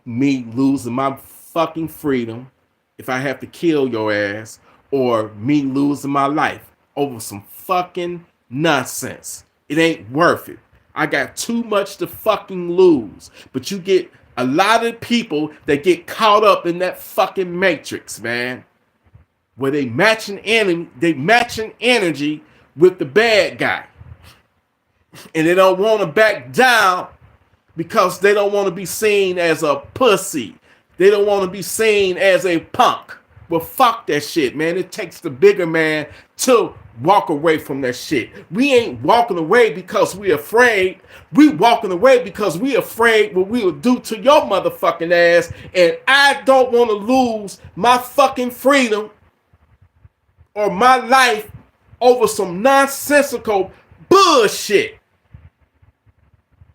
me losing my fucking freedom if I have to kill your ass, or me losing my life over some fucking nonsense. It ain't worth it. I got too much to fucking lose. But you get a lot of people that get caught up in that fucking matrix, man. Where they matching energy with the bad guy. And they don't want to back down because they don't want to be seen as a pussy. They don't want to be seen as a punk. Well, fuck that shit, man. It takes the bigger man to walk away from that shit. We ain't walking away because we're afraid. We walking away because we're afraid what we will do to your motherfucking ass. And I don't want to lose my fucking freedom or my life over some nonsensical bullshit.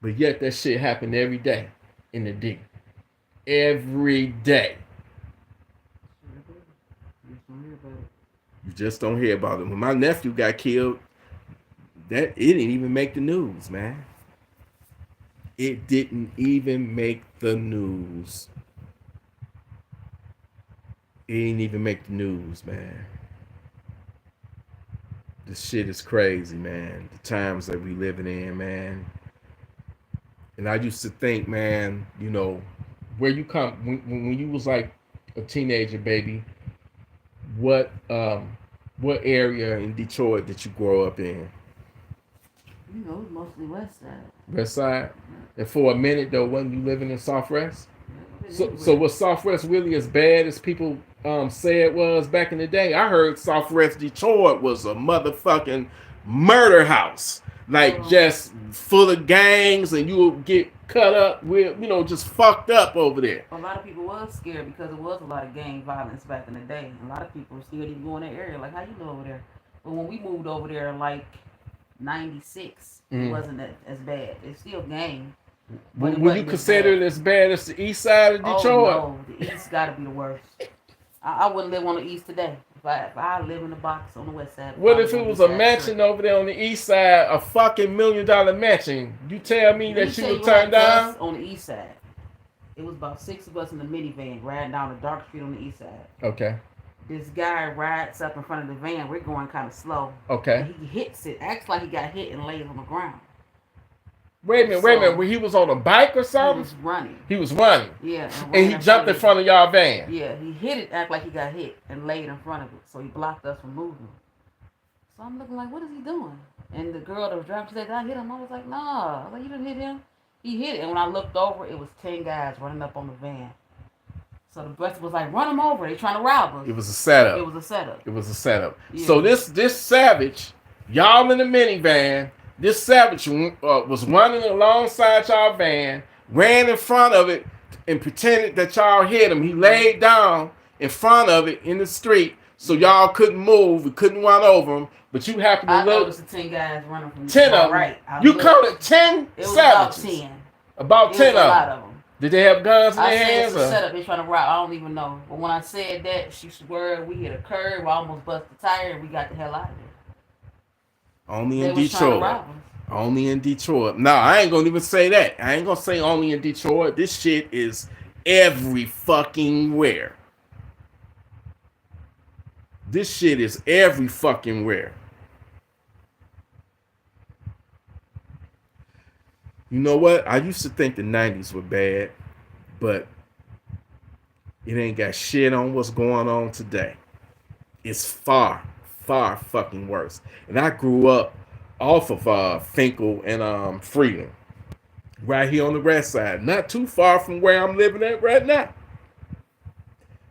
But yet that shit happened every day in the D. Every day. You just don't hear about it. When my nephew got killed, it didn't even make the news, man. It didn't even make the news. It didn't even make the news, man. This shit is crazy, man. The times that we living in, man. And I used to think, man, you know, where you come when you was like a teenager, baby. What what area in Detroit did you grow up in? You know, it's mostly West Side. West Side. And for a minute though, wasn't you living in Southwest? So Everywhere. was Southwest really as bad as people say it was back in the day? I heard Southwest Detroit was a motherfucking murder house, like Well, just full of gangs, and you would get cut up with, you know, just fucked up over there. a lot of people was scared because it was a lot of gang violence back in the day. A lot of people still didn't go in that area. Like, how you know over there? But when we moved over there, like '96, it Mm. wasn't as bad. It's still gang, but it Would you wasn't as consider bad. it as bad as the east side of Oh Detroit? no, the East got to be the worst. I wouldn't live on the East today. If I live in a box on the West Side, if What I if live it on the was East a Side, sure. mansion over there on the east side, a fucking $1 million mansion? You tell me Let me that you tell would you what turn happened to us down? on the East Side. It was about 6 of us in the minivan riding down a dark street on the East Side. Okay. This guy rides up in front of the van. We're going kind of slow, Okay. and he hits it. Acts like he got hit and lays on the ground. Wait a minute, wait a minute. So When he was on a bike or he something? was running. He was running. Yeah, And ran he in jumped in of front of y'all van. Yeah, he hit it, act like he got hit, and laid in front of it. So he blocked us from moving. So I'm looking like, what is he doing? And the girl that was driving, she said, "Did I hit him?" I was like, nah. I was like, you didn't hit him? He hit it. And when I looked over, it was 10 guys running up on the van. So the rest was like, run him over. They trying to rob us. It was a It setup. was a setup. It was a setup. Yeah. So this savage, y'all in the minivan, this savage was running alongside y'all van, ran in front of it, and pretended that y'all hit him. He laid down in front of it in the street, so y'all couldn't move, we couldn't run over him. But you happened to I look. noticed the 10 guys running from 10 my of them. right. You counted 10 It was savages. about 10. About It 10 was a of lot them. of them. Did they have guns in I their said hands? it's a setup. They trying to rob. I don't even know. But when I said that, she swear we hit a curve. I almost bust the tire, and we got the hell out of there. Only They in was trying to Detroit. rob us. Only in Detroit. No, I ain't gonna even say that. I ain't gonna say only in Detroit. This shit is every fucking where. This shit is every fucking where. You know what? I used to think the 90s were bad, but it ain't got shit on what's going on today. It's far, far fucking worse. And I grew up off of Finkel and Freedom, right here on the west side, not too far from where I'm living at right now.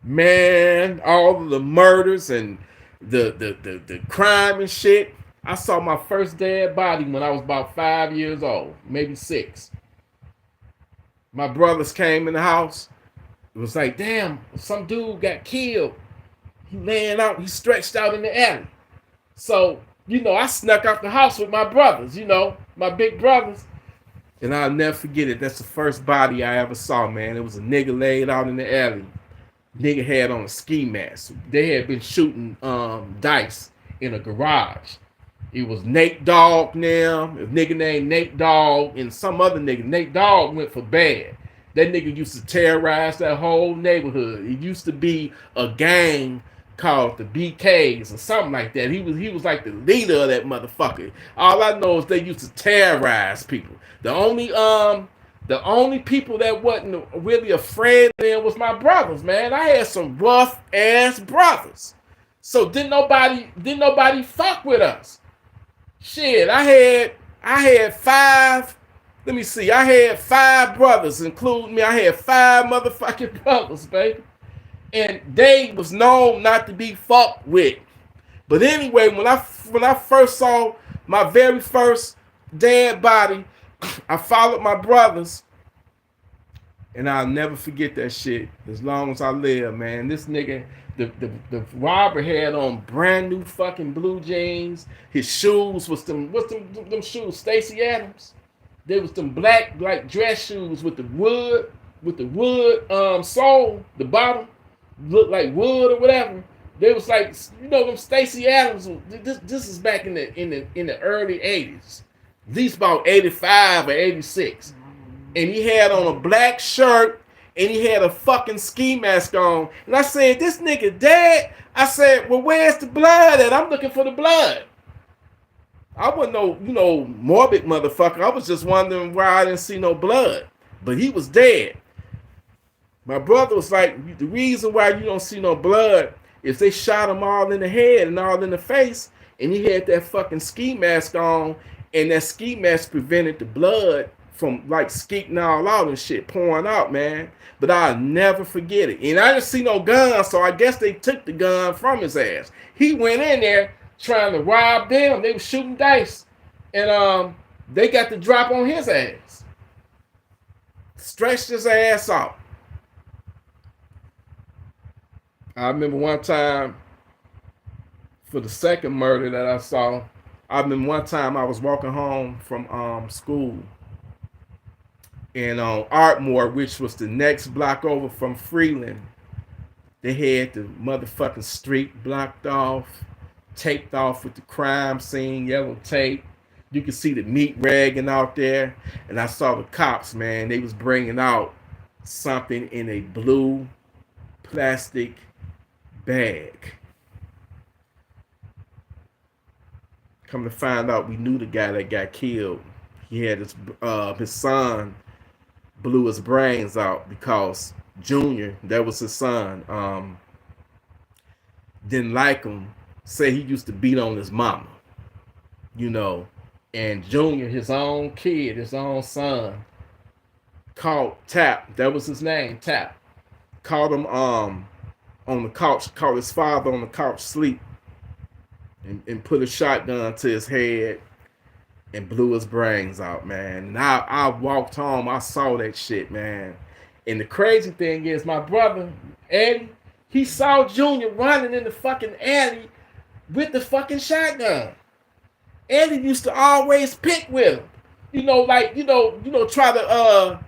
Man, all of the murders and the crime and shit. I saw my first dead body when I was about 5 years old, maybe 6. My brothers came in the house. It was like, damn, some dude got killed. He laying out, he stretched out in the alley. So, you know, I snuck out the house with my brothers, you know, my big brothers. And I'll never forget it. That's the first body I ever saw, man. It was a nigga laid out in the alley. Nigga had on a ski mask. They had been shooting dice in a garage. It was Nate Dogg now, a nigga named Nate Dogg, and some other nigga. Nate Dogg went for bad. That nigga used to terrorize that whole neighborhood. It used to be a gang called the BKs or something like that. He was like the leader of that motherfucker. All I know is they used to terrorize people. The only people that wasn't really afraid of them was my brothers, man. I had some rough ass brothers. So didn't nobody fuck with us. Shit, I had 5. Let me see. I had 5 brothers, including me. I had 5 motherfucking brothers, baby. And they was known not to be fucked with. But anyway, when I first saw my very first dead body, I followed my brothers. And I'll never forget that shit as long as I live, man. This nigga, the robber had on brand new fucking blue jeans. His shoes was them shoes, Stacy Adams. They was them black like dress shoes with the wood sole, the bottom looked like wood or whatever. They was like, you know, them Stacy Adams. This is back in the early 80s, at least about 85 or 86. And he had on a black shirt and he had a fucking ski mask on. And I said, this nigga dead? I said, well, where's the blood at? I'm looking for the blood. I wasn't no, morbid motherfucker. I was just wondering why I didn't see no blood. But he was dead. My brother was like, the reason why you don't see no blood is they shot him all in the head and all in the face, and he had that fucking ski mask on, and that ski mask prevented the blood from like skeeting all out and shit, pouring out, man. But I'll never forget it. And I didn't see no gun, so I guess they took the gun from his ass. He went in there trying to rob them. They were shooting dice, and they got the drop on his ass. Stretched his ass out. I remember one time for the second murder that I saw. I remember one time I was walking home from school, and on Artmore, which was the next block over from Freeland, they had the motherfucking street blocked off, taped off with the crime scene, yellow tape. You could see the meat ragging out there, and I saw the cops, man. They was bringing out something in a blue plastic bag. Come to find out, we knew the guy that got killed. He had his son blew his brains out because Junior, that was his son, didn't like him. Say he used to beat on his mama, and Junior, his own kid, his own son, called Tap. That was his name, Tap. Called him on the couch, called his father on the couch sleep, and put a shotgun to his head and blew his brains out, man. And I walked home, I saw that shit, man. And the crazy thing is, my brother, Eddie, he saw Junior running in the fucking alley with the fucking shotgun. Eddie used to always pick with him. Try to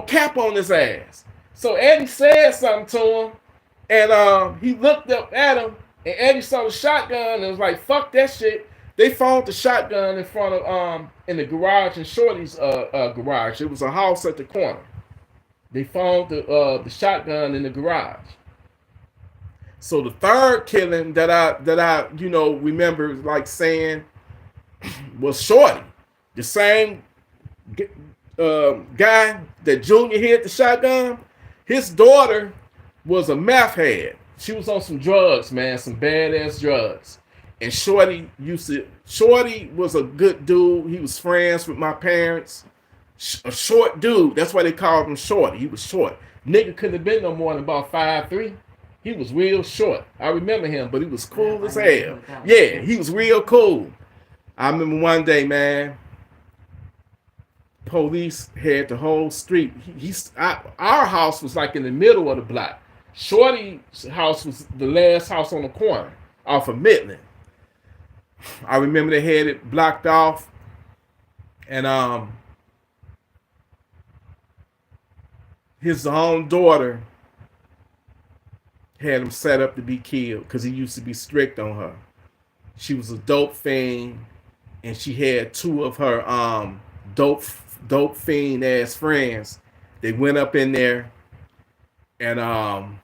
cap on his ass. So Eddie said something to him, and he looked up at him, and Eddie saw the shotgun and was like, fuck that shit. They found the shotgun in front of in the garage in Shorty's garage. It was a house at the corner. They found the shotgun in the garage. So the third killing that I remember like saying was Shorty, the same guy that Junior hit the shotgun. His daughter was a meth head. She was on some drugs, man, some badass drugs. And Shorty was a good dude. He was friends with my parents. A short dude. That's why they called him Shorty. He was short. Nigga couldn't have been no more than about 5'3". He was real short. I remember him, but he was cool as hell. Yeah, he was real cool. I remember one day, man, police had the whole street. Our house was like in the middle of the block. Shorty's house was the last house on the corner off of Midland. I remember they had it blocked off, and his own daughter had him set up to be killed because he used to be strict on her. She was a dope fiend, and she had two of her dope fiend ass friends. They went up in there, and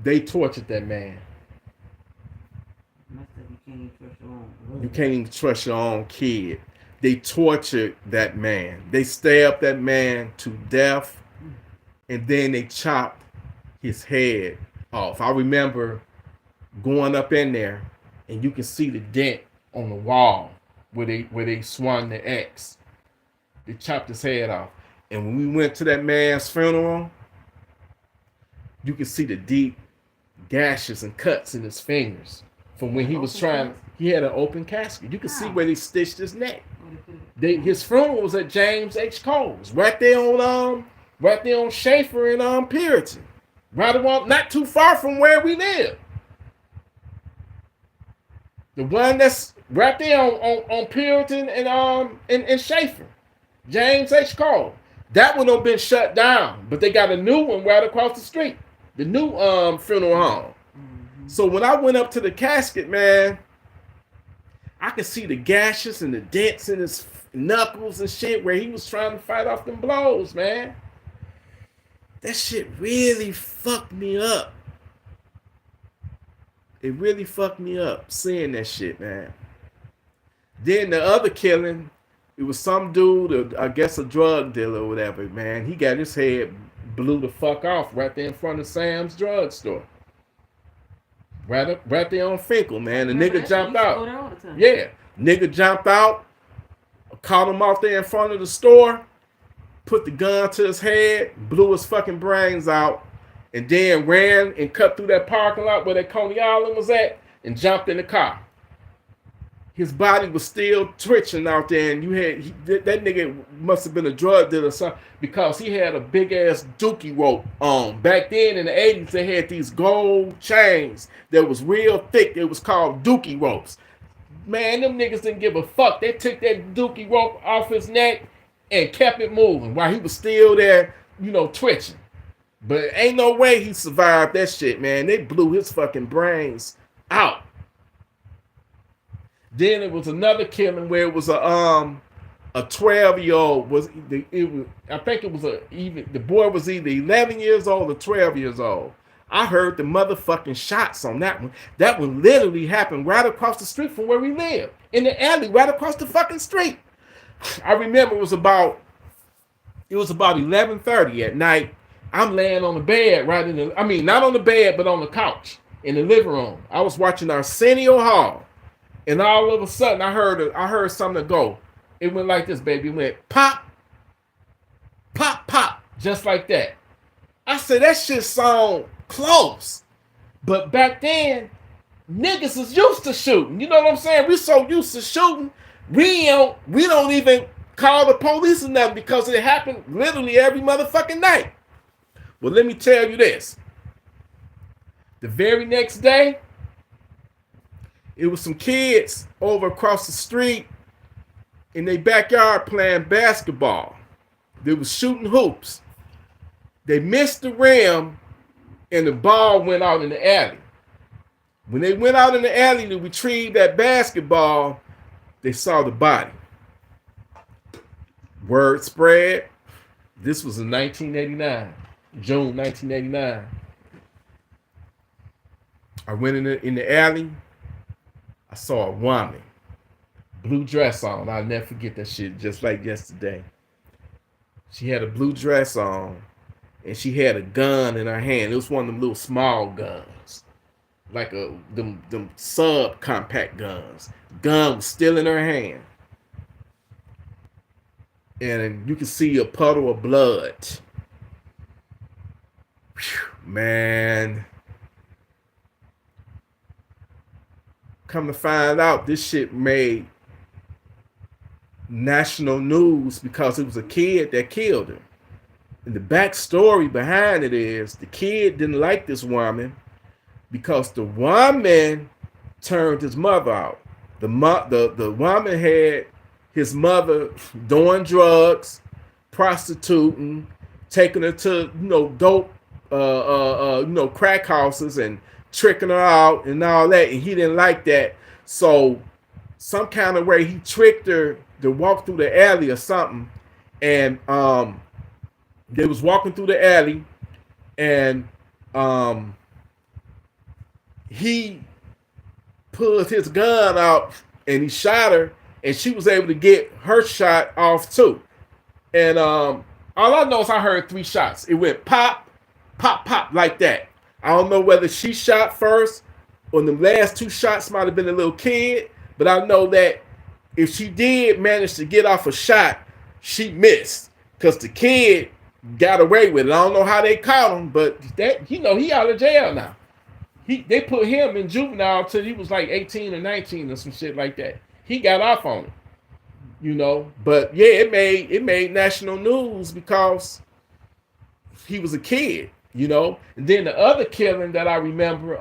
they tortured that man. You can't even trust your own kid. They tortured that man. They stabbed that man to death, and then they chopped his head off. I remember going up in there, and you can see the dent on the wall where they swung the X. They chopped his head off. And when we went to that man's funeral, you could see the deep gashes and cuts in his fingers from when he was trying. He had an open casket. You could see where they stitched his neck. His funeral was at James H. Cole's, right there on Schaefer and Puritan, right around, not too far from where we live. The one that's right there on Puritan and Schaefer, James H. Cole. That one have been shut down, but they got a new one right across the street. The new funeral home. Mm-hmm. So when I went up to the casket, man, I could see the gashes and the dents in his knuckles and shit where he was trying to fight off them blows, man. That shit really fucked me up. It really fucked me up seeing that shit, man. Then the other killing, it was some dude, I guess a drug dealer or whatever, man. He got his head blew the fuck off right there in front of Sam's drugstore. Right there on Finkel, man. The nigga jumped out. Yeah, nigga jumped out, caught him off there in front of the store, put the gun to his head, blew his fucking brains out, and then ran and cut through that parking lot where that Coney Island was at and jumped in the car. His body was still twitching out there, and that nigga must have been a drug dealer or something because he had a big ass dookie rope on. Back then in the 80s, they had these gold chains that was real thick. It was called dookie ropes. Man, them niggas didn't give a fuck. They took that dookie rope off his neck and kept it moving while he was still there, twitching. But ain't no way he survived that shit, man. They blew his fucking brains out. Then it was another killing where it was a 12-year-old I think it was the boy was either 11 years old or 12 years old. I heard the motherfucking shots on that one. That one literally happened right across the street from where we live. In the alley, right across the fucking street. I remember it was about 11:30 at night. I'm laying on the bed not on the bed, but on the couch in the living room. I was watching Arsenio Hall. And all of a sudden, I heard something go. It went like this, baby. It went pop, pop, pop, just like that. I said, that shit sound close. But back then, niggas was used to shooting. You know what I'm saying? We so used to shooting, we don't even call the police or nothing because it happened literally every motherfucking night. Well, let me tell you this. The very next day, it was some kids over across the street in their backyard playing basketball. They was shooting hoops. They missed the rim and the ball went out in the alley. When they went out in the alley to retrieve that basketball, they saw the body. Word spread. This was in 1989, June 1989. I went in the alley. I saw a woman, blue dress on. I'll never forget that shit, just like yesterday. She had a blue dress on, and she had a gun in her hand. It was one of them little small guns, like them sub-compact guns. Gun was still in her hand. And you can see a puddle of blood. Whew, man. Come to find out, this shit made national news because it was a kid that killed her. And the backstory behind it is the kid didn't like this woman because the woman turned his mother out. The woman had his mother doing drugs, prostituting, taking her to dope, crack houses and tricking her out and all that, and he didn't like that. So some kind of way he tricked her to walk through the alley or something, and they was walking through the alley, and he pulled his gun out and he shot her, and she was able to get her shot off too. And all I know is I heard 3 shots. It went pop, pop, pop like that. I don't know whether she shot first or the last 2 shots might have been a little kid, but I know that if she did manage to get off a shot, she missed because the kid got away with it. I don't know how they caught him, but that he out of jail now. They put him in juvenile till he was like 18 or 19 or some shit like that. He got off on it, But yeah, it made national news because he was a kid. And then the other killing that I remember,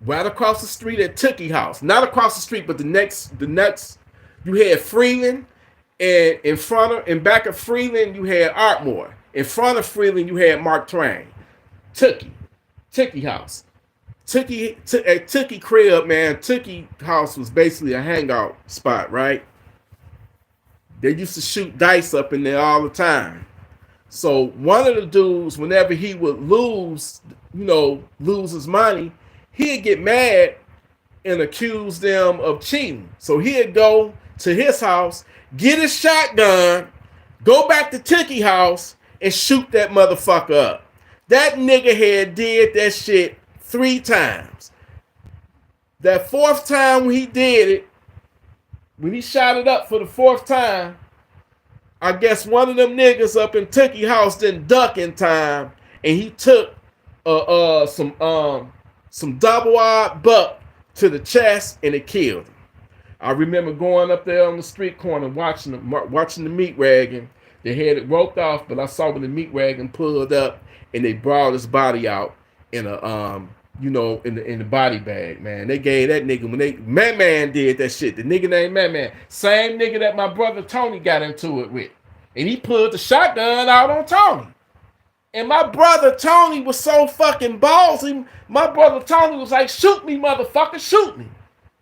right across the street at Tookie House, not across the street, but the next, you had Freeland, and in back of Freeland you had Artmore. In front of Freeland you had Mark Twain. Tookie House, at Tookie crib, man. Tookie House was basically a hangout spot, right? They used to shoot dice up in there all the time. So one of the dudes, whenever he would lose, lose his money, he'd get mad and accuse them of cheating. So he'd go to his house, get his shotgun, go back to Tookie house, and shoot that motherfucker up. That nigga had did that shit 3 times. That fourth time when he did it, when he shot it up for the fourth time, I guess one of them niggas up in Tookie house didn't duck in time, and he took some double odd buck to the chest, and it killed him. I remember going up there on the street corner watching the meat wagon. They had it roped off, but I saw when the meat wagon pulled up and they brought his body out in a in the body bag. Man, they gave that nigga when Man did that shit. The nigga named Man, same nigga that my brother Tony got into it with, and he pulled the shotgun out on Tony. And my brother Tony was so fucking ballsy. My brother Tony was like, "Shoot me, motherfucker, shoot me."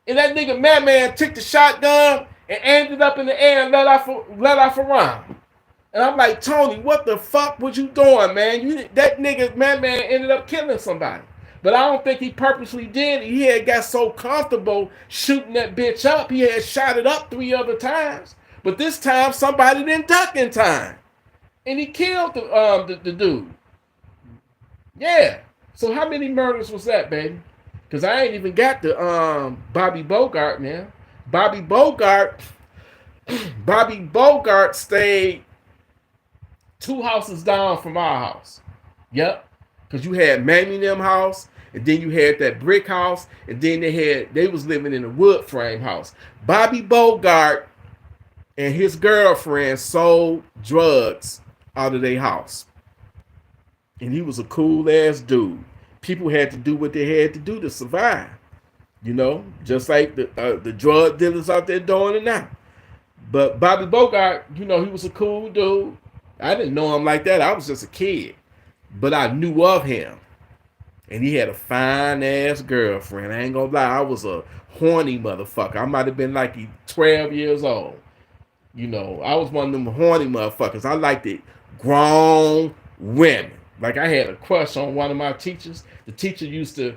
And that nigga Man took the shotgun and ended up in the air and let off a round. And I'm like, Tony, what the fuck was you doing, man? That nigga Man ended up killing somebody. But I don't think he purposely did. He had got so comfortable shooting that bitch up. He had shot it up 3 other times. But this time somebody didn't duck in time. And he killed the dude. Yeah. So how many murders was that, baby? Because I ain't even got the Bobby Bogart now. Bobby Bogart stayed 2 houses down from our house. Yep. Because you had Mammy them house, and then you had that brick house, and then they was living in a wood frame house. Bobby Bogart and his girlfriend sold drugs out of their house. And he was a cool ass dude. People had to do what they had to do to survive. Just like the drug dealers out there doing it now. But Bobby Bogart, he was a cool dude. I didn't know him like that. I was just a kid. But I knew of him. And he had a fine ass girlfriend. I ain't gonna lie, I was a horny motherfucker. I might have been like 12 years old. I was one of them horny motherfuckers. I liked it grown women. Like I had a crush on one of my teachers. The teacher used to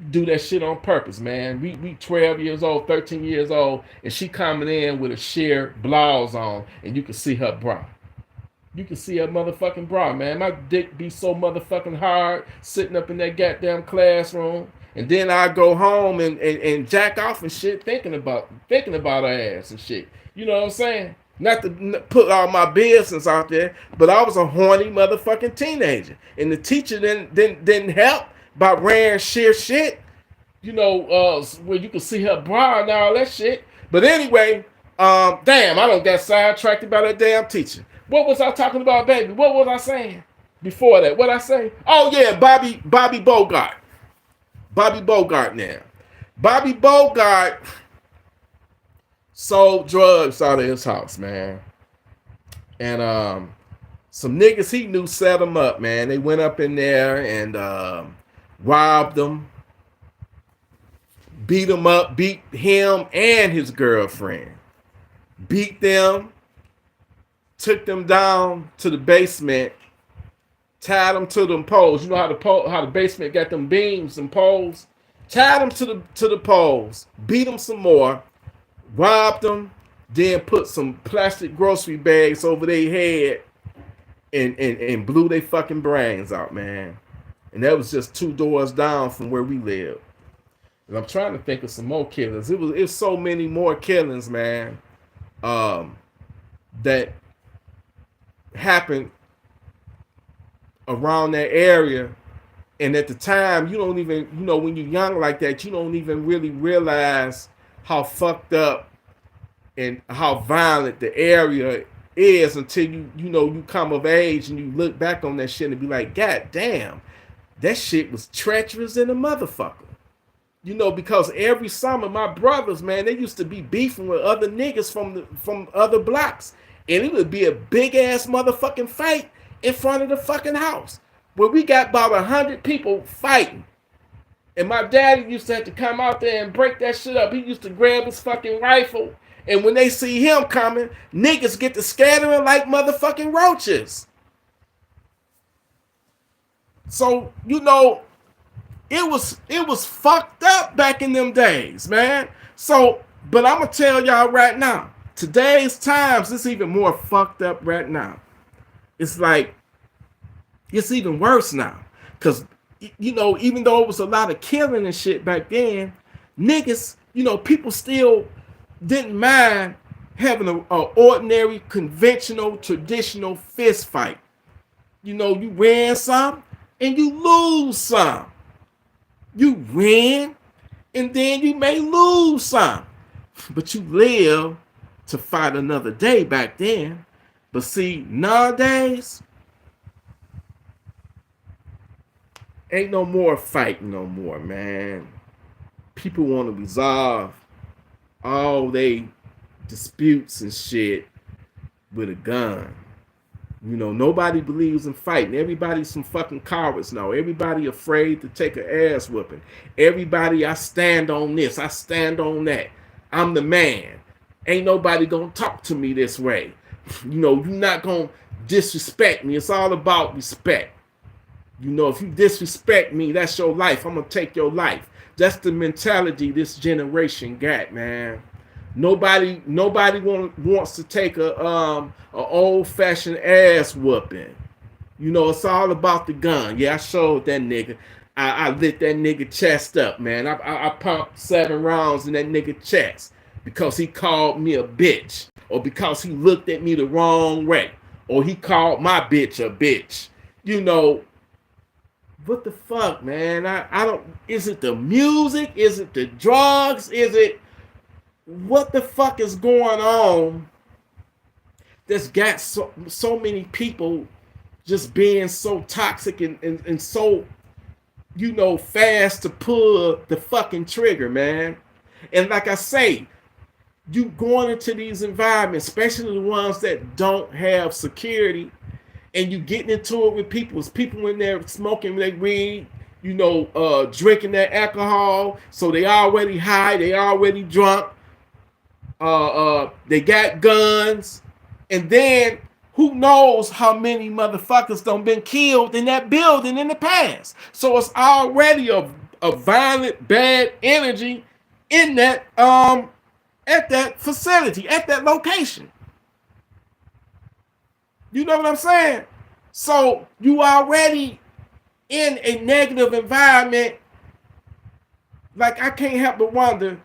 do that shit on purpose, man. We 12 years old, 13 years old, and she coming in with a sheer blouse on, and you can see her bra. You can see her motherfucking bra, man. My dick be so motherfucking hard sitting up in that goddamn classroom. And then I go home and jack off and shit, thinking about her ass and shit. You know what I'm saying? Not to put all my business out there, but I was a horny motherfucking teenager. And the teacher didn't help by wearing sheer shit, where you could see her bra and all that shit. But anyway, damn, I don't get sidetracked by that damn teacher. What was I talking about, baby? What was I saying before that? What I say? Oh yeah, Bobby Bogart. Bobby Bogart now. Bobby Bogart sold drugs out of his house, man. And some niggas he knew set him up, man. They went up in there and robbed him, beat him up, beat him and his girlfriend. Beat them, took them down to the basement, tied them to them poles. You know how the basement got them beams and poles? Tied them to the poles, beat them some more, robbed them, then put some plastic grocery bags over their head and blew their fucking brains out, man. And that was just 2 doors down from where we live. And I'm trying to think of some more killings. It was so many more killings, man, that happened around that area. And at the time, you don't even, when you're young like that, you don't even really realize how fucked up and how violent the area is until you come of age and you look back on that shit and be like, God damn, that shit was treacherous in a motherfucker. Because every summer my brothers, man, they used to be beefing with other niggas from other blocks. And it would be a big ass motherfucking fight in front of the fucking house where we got about 100 people fighting. And my daddy used to have to come out there and break that shit up. He used to grab his fucking rifle. And when they see him coming, niggas get to scattering like motherfucking roaches. So, it was fucked up back in them days, man. So, but I'm gonna tell y'all right now, today's times, it's even more fucked up right now. It's like it's even worse now. Cause even though it was a lot of killing and shit back then, niggas, people still didn't mind having a ordinary, conventional, traditional fist fight. You win some and you lose some. You win and then you may lose some. But you live to fight another day back then. But see, nowadays, ain't no more fighting no more, man. People want to resolve all they disputes and shit with a gun. Nobody believes in fighting. Everybody's some fucking cowards now. Everybody afraid to take an ass whooping. Everybody, I stand on this. I stand on that. I'm the man. Ain't nobody gonna talk to me this way. You're not gonna disrespect me. It's all about respect. If you disrespect me, that's your life. I'm gonna take your life. That's the mentality this generation got, man. Nobody wants to take a old fashioned ass whooping. It's all about the gun. Yeah, I showed that nigga. I lit that nigga chest up, man. I pumped 7 rounds in that nigga chest because he called me a bitch, or because he looked at me the wrong way, or he called my bitch a bitch. What the fuck, man? I don't. Is it the music? Is it the drugs? Is it what the fuck is going on that's got so many people just being so toxic and so fast to pull the fucking trigger, man? And like I say, you going into these environments, especially the ones that don't have security, and you getting into it with people. It's people in there smoking their weed, drinking their alcohol, so they already high, they already drunk. They got guns, and then who knows how many motherfuckers done been killed in that building in the past. So it's already a violent, bad energy in that at that facility, at that location. You know what I'm saying? So you already in a negative environment. Like, I can't help but wonder,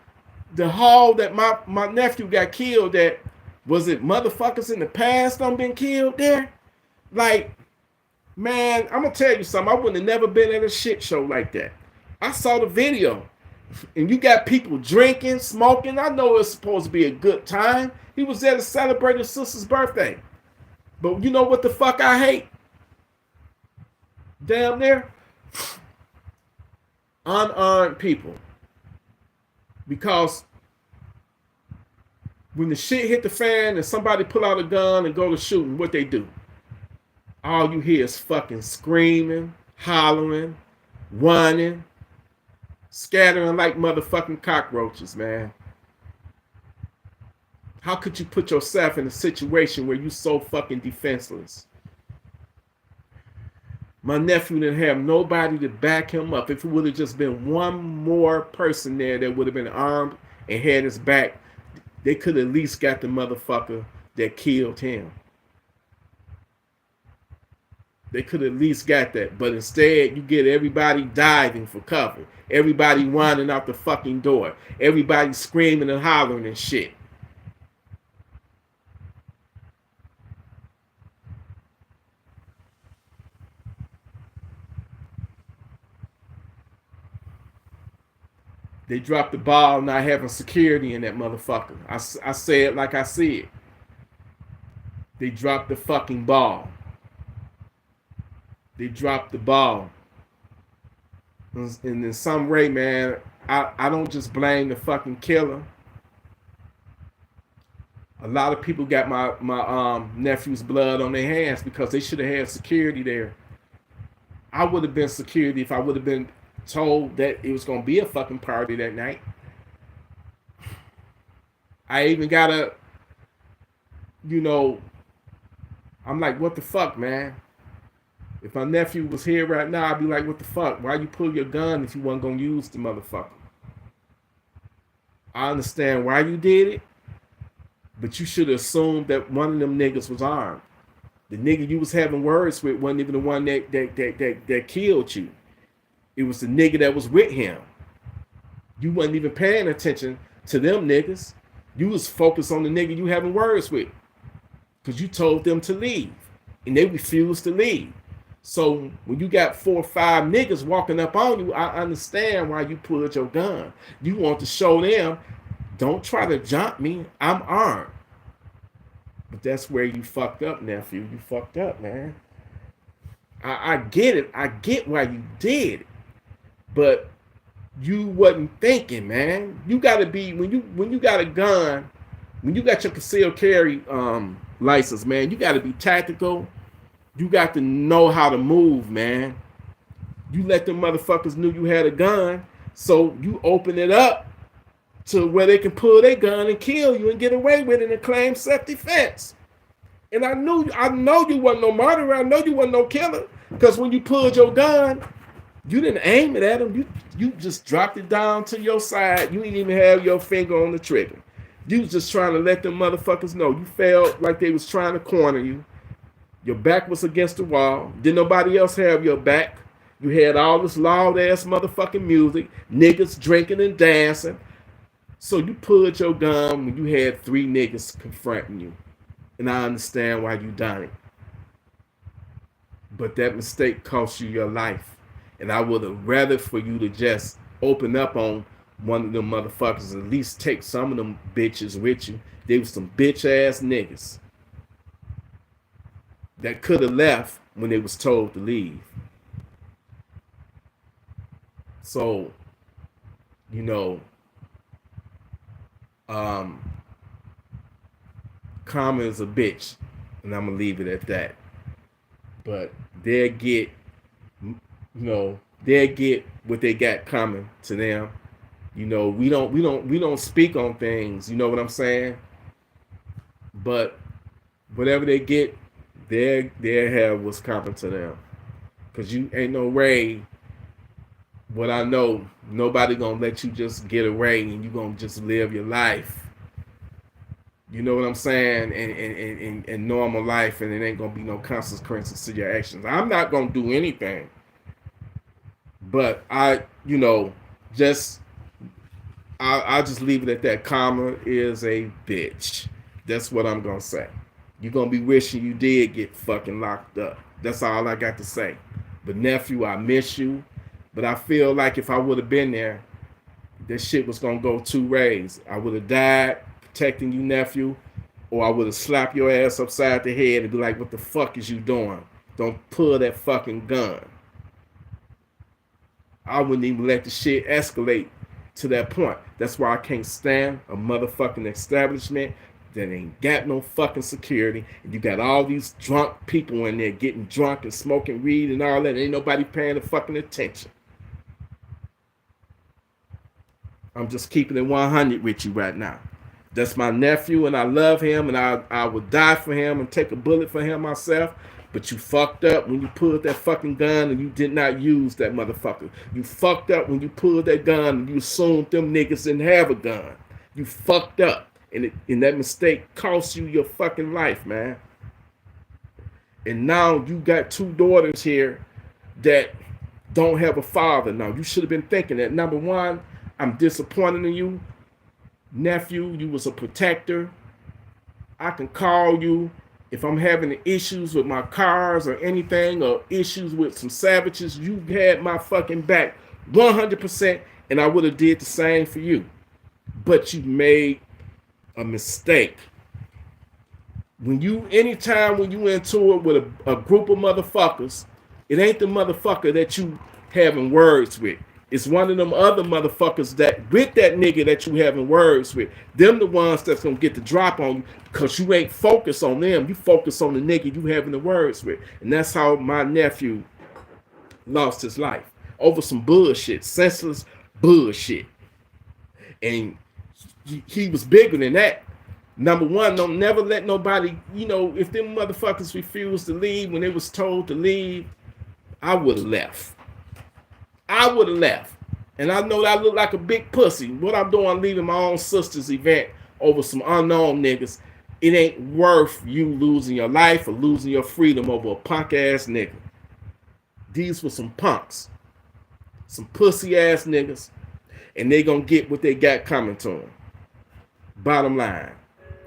the hall that my nephew got killed at, was it motherfuckers in the past done been killed there? Like, man, I'm gonna tell you something. I wouldn't have never been at a shit show like that. I saw the video, and you got people drinking, smoking. I know it's supposed to be a good time. He was there to celebrate his sister's birthday. But you know what the fuck I hate? Down there? Unarmed people. Because when the shit hit the fan and somebody pull out a gun and go to shooting, what they do? All you hear is fucking screaming, hollering, running, scattering like motherfucking cockroaches, man. How could you put yourself in a situation where you so fucking defenseless? My nephew didn't have nobody to back him up. If it would have just been one more person there that would have been armed and had his back, they could at least got the motherfucker that killed him. They could at least got that. But instead, you get everybody diving for cover. Everybody running out the fucking door. Everybody screaming and hollering and shit. They dropped the ball not having security in that motherfucker. I say it like I see it. They dropped the fucking ball. They dropped the ball. And in some way, man, I don't just blame the fucking killer. A lot of people got my nephew's blood on their hands because they should have had security there. I would have been security if I would have been told that it was going to be a fucking party that night. I even got I'm like, what the fuck, man? If my nephew was here right now, I'd be like, what the fuck? Why you pull your gun if you wasn't gonna use the motherfucker? I understand why you did it, but you should have assumed that one of them niggas was armed. The nigga you was having words with wasn't even the one that killed you. It was the nigga that was with him. You wasn't even paying attention to them niggas. You was focused on the nigga you having words with. Because you told them to leave. And they refused to leave. So when you got 4 or 5 niggas walking up on you, I understand why you pulled your gun. You want to show them, don't try to jump me. I'm armed. But that's where you fucked up, nephew. You fucked up, man. I get it. I get why you did it. But you wasn't thinking, man. You gotta be when you got a gun, when you got your concealed carry license, man, you gotta be tactical. You got to know how to move, man. You let them motherfuckers knew you had a gun, so you open it up to where they can pull their gun and kill you and get away with it and claim self-defense. And I know you wasn't no murderer. I know you wasn't no killer. Because when you pulled your gun, you didn't aim it at them. You just dropped it down to your side. You didn't even have your finger on the trigger. You was just trying to let them motherfuckers know. You felt like they was trying to corner you. Your back was against the wall. Didn't nobody else have your back. You had all this loud ass motherfucking music. Niggas drinking and dancing. So you pulled your gun when you had 3 niggas confronting you. And I understand why you done it. But that mistake cost you your life. And I would have rather for you to just open up on one of them motherfuckers, at least take some of them bitches with you. They was some bitch ass niggas that could have left when they was told to leave. So, you know, karma is a bitch, and I'm gonna leave it at that. But they'll get, they'll get what they got coming to them. You know, we don't speak on things. You know what I'm saying? But whatever they get, they'll have what's coming to them. Cause you ain't no way. What I know, nobody gonna let you just get away and you gonna just live your life. You know what I'm saying? And normal life, and it ain't gonna be no consequences to your actions. I'm not gonna do anything. But I just leave it at that. Karma is a bitch. That's what I'm gonna say. You're gonna be wishing you did get fucking locked up. That's all I got to say. But nephew, I miss you. But I feel like if I would have been there, this shit was gonna go 2 ways. I would have died protecting you, nephew, or I would have slapped your ass upside the head and be like, what the fuck is you doing? Don't pull that fucking gun. I wouldn't even let the shit escalate to that point. That's why I can't stand a motherfucking establishment that ain't got no fucking security. And you got all these drunk people in there getting drunk and smoking weed and all that. Ain't nobody paying the fucking attention. I'm just keeping it 100 with you right now. That's my nephew, and I love him, and I would die for him and take a bullet for him myself. But you fucked up when you pulled that fucking gun and you did not use that motherfucker. You fucked up when you pulled that gun and you assumed them niggas didn't have a gun. You fucked up, and that mistake cost you your fucking life, man. And now you got 2 daughters here that don't have a father. Now you should have been thinking that. Number one, I'm disappointed in you. Nephew, you was a protector. I can call you if I'm having issues with my cars or anything, or issues with some savages. You had my fucking back 100%, and I would have did the same for you. But you made a mistake. Anytime when you into it with a group of motherfuckers, it ain't the motherfucker that you having words with. It's one of them other motherfuckers that with that nigga that you having words with. Them the ones that's gonna get the drop on you because you ain't focused on them. You focus on the nigga you having the words with. And that's how my nephew lost his life. Over some bullshit, senseless bullshit. And he was bigger than that. Number one, don't never let nobody, if them motherfuckers refused to leave when they was told to leave, I would have left. I would have left. And I know that I look like a big pussy. What I'm doing, leaving my own sister's event over some unknown niggas, it ain't worth you losing your life or losing your freedom over a punk ass nigga. These were some punks, some pussy ass niggas, and they gonna get what they got coming to them. Bottom line,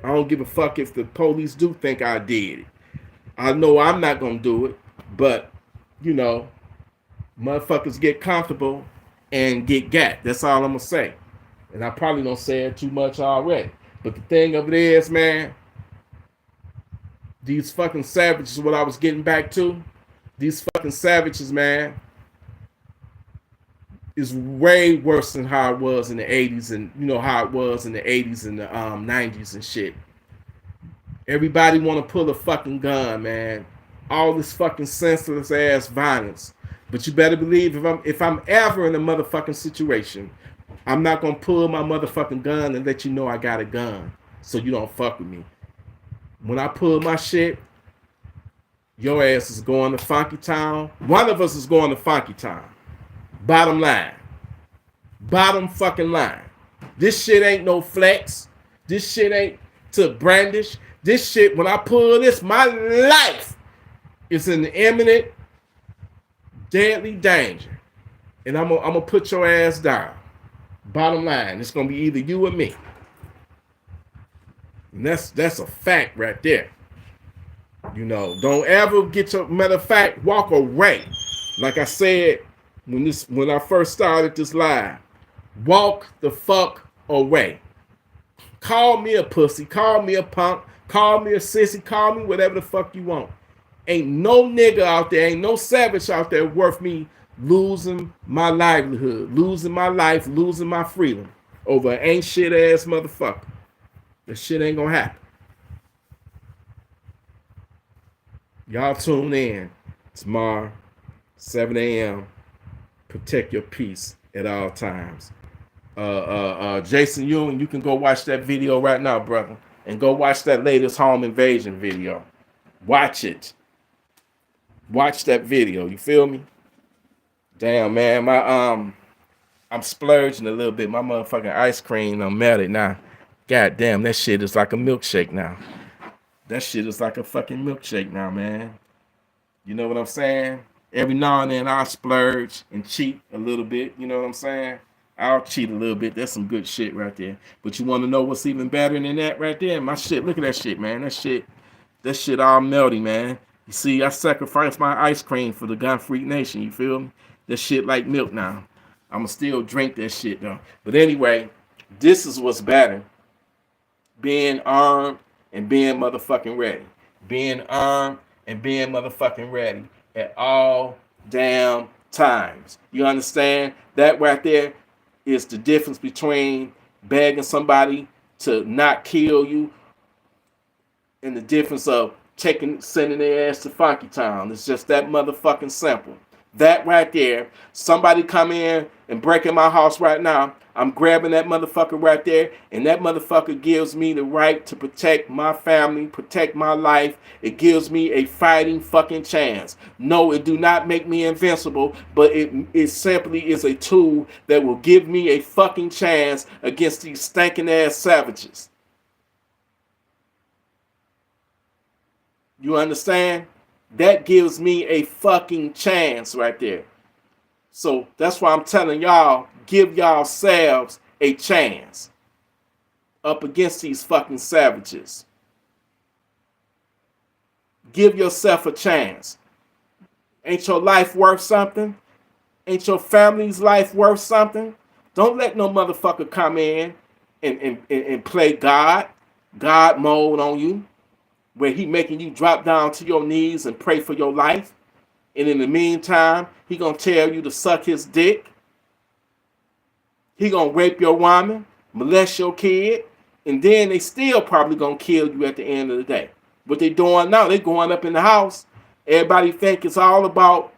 I don't give a fuck if the police do think I did it. I know I'm not gonna do it, but you know, motherfuckers get comfortable and get gat. That's all I'm gonna say. And I probably don't say it too much already. But the thing of it is, man, these fucking savages, what I was getting back to, these fucking savages, man, is way worse than how it was in the 80s and you know how it was in the 80s and the 90s and shit. Everybody want to pull a fucking gun, man. All this fucking senseless ass violence. But you better believe if I'm ever in a motherfucking situation, I'm not gonna pull my motherfucking gun and let you know I got a gun, so you don't fuck with me. When I pull my shit, your ass is going to Funky Town. One of us is going to Funky Town. Bottom line. Bottom fucking line. This shit ain't no flex. This shit ain't to brandish. This shit, when I pull this, my life is in imminent, deadly danger. And I'm gonna put your ass down. Bottom line, it's gonna be either you or me. And that's a fact right there. You know, don't ever get your, matter of fact, walk away. Like I said when I first started this live, walk the fuck away. Call me a pussy, call me a punk, call me a sissy, call me whatever the fuck you want. Ain't no nigga out there, ain't no savage out there worth me losing my livelihood, losing my life, losing my freedom over an ain't shit ass motherfucker. That shit ain't gonna happen. Y'all tune in tomorrow, 7 a.m. Protect your peace at all times. Jason Ewing, you can go watch that video right now, brother. And go watch that latest home invasion video. Watch it. Watch that video. You feel me? Damn, man. I'm splurging a little bit. My motherfucking ice cream done melted now. God damn, that shit is like a milkshake now. That shit is like a fucking milkshake now, man. You know what I'm saying? Every now and then I'll splurge and cheat a little bit. You know what I'm saying? I'll cheat a little bit. That's some good shit right there. But you want to know what's even better than that right there? My shit. Look at that shit, man. That shit all melty, man. You see, I sacrificed my ice cream for the Gun Freak Nation. You feel me? That shit like milk now. I'ma still drink that shit though. But anyway, this is what's better. Being armed and being motherfucking ready. Being armed and being motherfucking ready at all damn times. You understand? That right there is the difference between begging somebody to not kill you and the difference of sending their ass to Funky Town. It's just that motherfucking simple. That right there, somebody come in and break in my house right now, I'm grabbing that motherfucker right there, and that motherfucker gives me the right to protect my family, protect my life. It gives me a fighting fucking chance. No, it do not make me invincible, but it simply is a tool that will give me a fucking chance against these stinking ass savages. You understand? That gives me a fucking chance right there. So that's why I'm telling y'all, give yourselves a chance up against these fucking savages. Give yourself a chance. Ain't your life worth something? Ain't your family's life worth something? Don't let no motherfucker come in and play God mode on you, where he making you drop down to your knees and pray for your life. And in the meantime, he gonna tell you to suck his dick. He gonna rape your woman, molest your kid, and then they still probably gonna kill you at the end of the day. What they doing now, they going up in the house. Everybody think it's all about,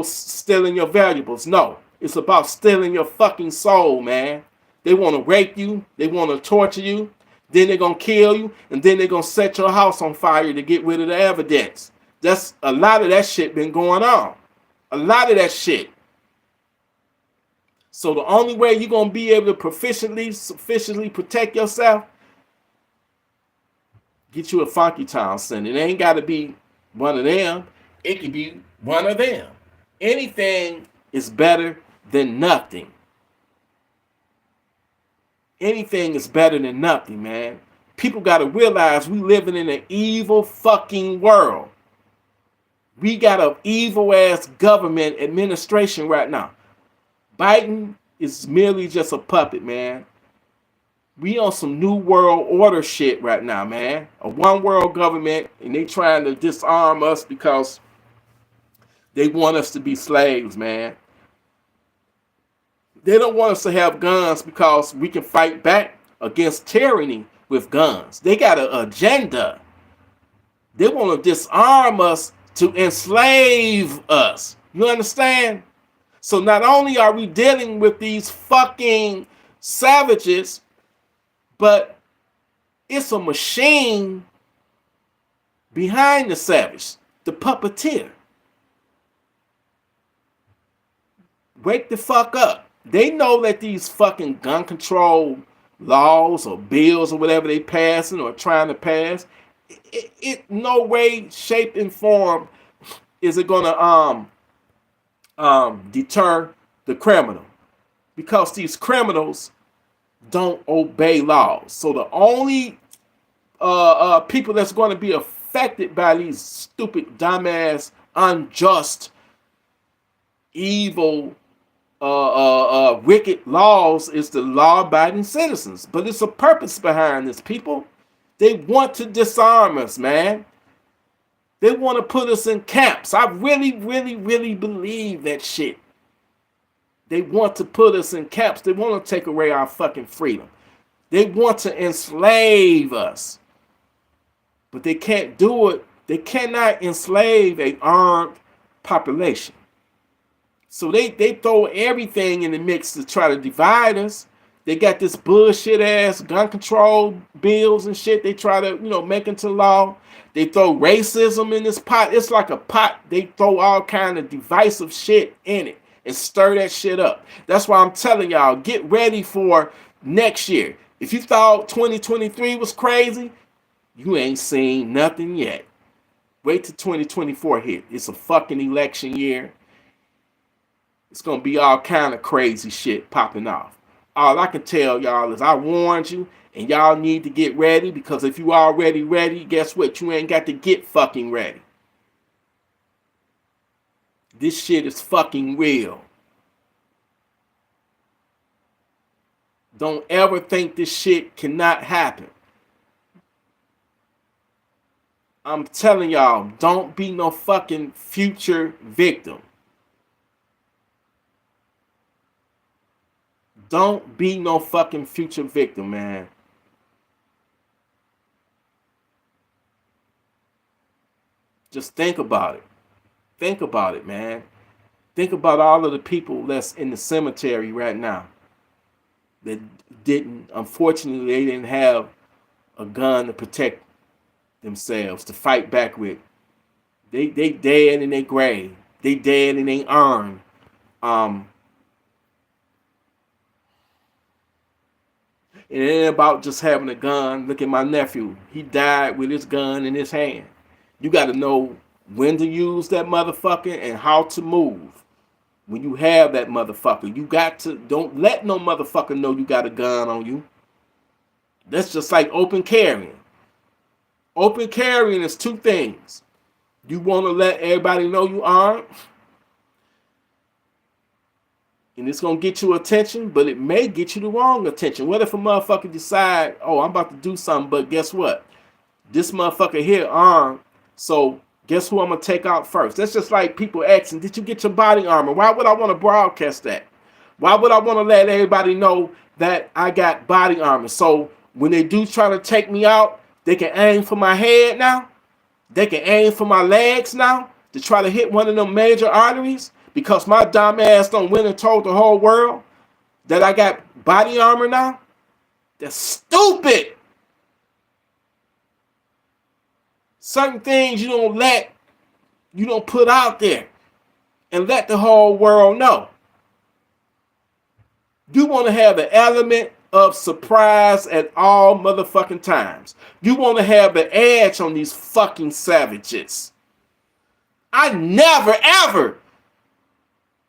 stealing your valuables. No, it's about stealing your fucking soul, man. They want to rape you. They want to torture you. Then they're going to kill you. And then they're going to set your house on fire to get rid of the evidence. That's a lot of that shit been going on. A lot of that shit. So the only way you're gonna be able to sufficiently protect yourself, get you a funky town center. It ain't gotta be one of them. It could be one of them. Anything is better than nothing. Anything is better than nothing, man. People gotta realize we living in an evil fucking world. We got an evil ass government administration right now. Biden is merely just a puppet, man. We on some new world order shit right now, man. A one world government, and they trying to disarm us because they want us to be slaves, man. They don't want us to have guns because we can fight back against tyranny with guns. They got an agenda. They want to disarm us to enslave us. You understand? So not only are we dealing with these fucking savages, but it's a machine behind the savage, the puppeteer. Wake the fuck up. They know that these fucking gun control laws or bills or whatever they passing or trying to pass, it no way, shape, and form is it gonna deter the criminal, because these criminals don't obey laws. So the only people that's going to be affected by these stupid, dumbass, unjust, evil, wicked laws is the law-abiding citizens. But it's a purpose behind this, people. They want to disarm us, man. They want to put us in camps. I really, really, really believe that shit. They want to put us in camps. They want to take away our fucking freedom. They want to enslave us. But they can't do it. They cannot enslave an armed population. So they throw everything in the mix to try to divide us. They got this bullshit ass gun control bills and shit they try to, make into law. They throw racism in this pot. It's like a pot. They throw all kind of divisive shit in it and stir that shit up. That's why I'm telling y'all, get ready for next year. If you thought 2023 was crazy, you ain't seen nothing yet. Wait till 2024 hit. It's a fucking election year. It's going to be all kind of crazy shit popping off. All I can tell y'all is I warned you, and y'all need to get ready, because if you already ready, guess what? You ain't got to get fucking ready. This shit is fucking real. Don't ever think this shit cannot happen. I'm telling y'all, don't be no fucking future victim. Don't be no fucking future victim, man. Just think about it. Think about it, man. Think about all of the people that's in the cemetery right now that unfortunately, they didn't have a gun to protect themselves, to fight back with. They dead in their grave. They dead in their urn. It ain't about just having a gun. Look at my nephew. He died with his gun in his hand. You got to know when to use that motherfucker and how to move. When you have that motherfucker, you got to, don't let no motherfucker know you got a gun on you. That's just like open carrying. Open carrying is two things. You want to let everybody know you armed, and it's going to get you attention, but it may get you the wrong attention. What if a motherfucker decide, oh, I'm about to do something, but guess what? This motherfucker here armed, so guess who I'm going to take out first? That's just like people asking, did you get your body armor? Why would I want to broadcast that? Why would I want to let everybody know that I got body armor? So when they do try to take me out, they can aim for my head now. They can aim for my legs now to try to hit one of them major arteries, because my dumb ass done went and told the whole world that I got body armor now. That's stupid. Certain things you don't put out there. and let the whole world know. You want to have the element of surprise at all motherfucking times. You want to have the edge on these fucking savages. I never, ever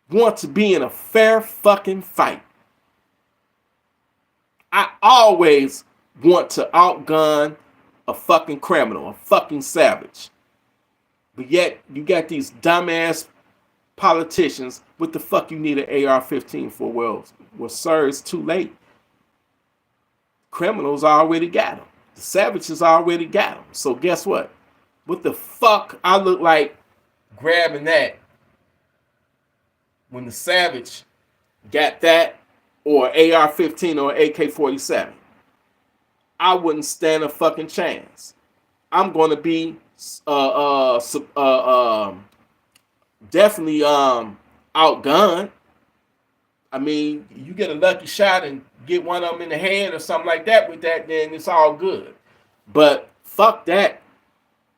want to be in a fair fucking fight. I always want to outgun a fucking criminal, a fucking savage. But yet, you got these dumbass politicians. What the fuck you need an AR-15 for? Well, sir, it's too late. Criminals already got them. The savages already got them. So guess what? What the fuck I look like grabbing that when the savage got that or AR-15 or AK-47? I wouldn't stand a fucking chance. I'm going to be definitely outgunned. I mean, you get a lucky shot and get one of them in the head or something like that with that, then it's all good. But fuck that.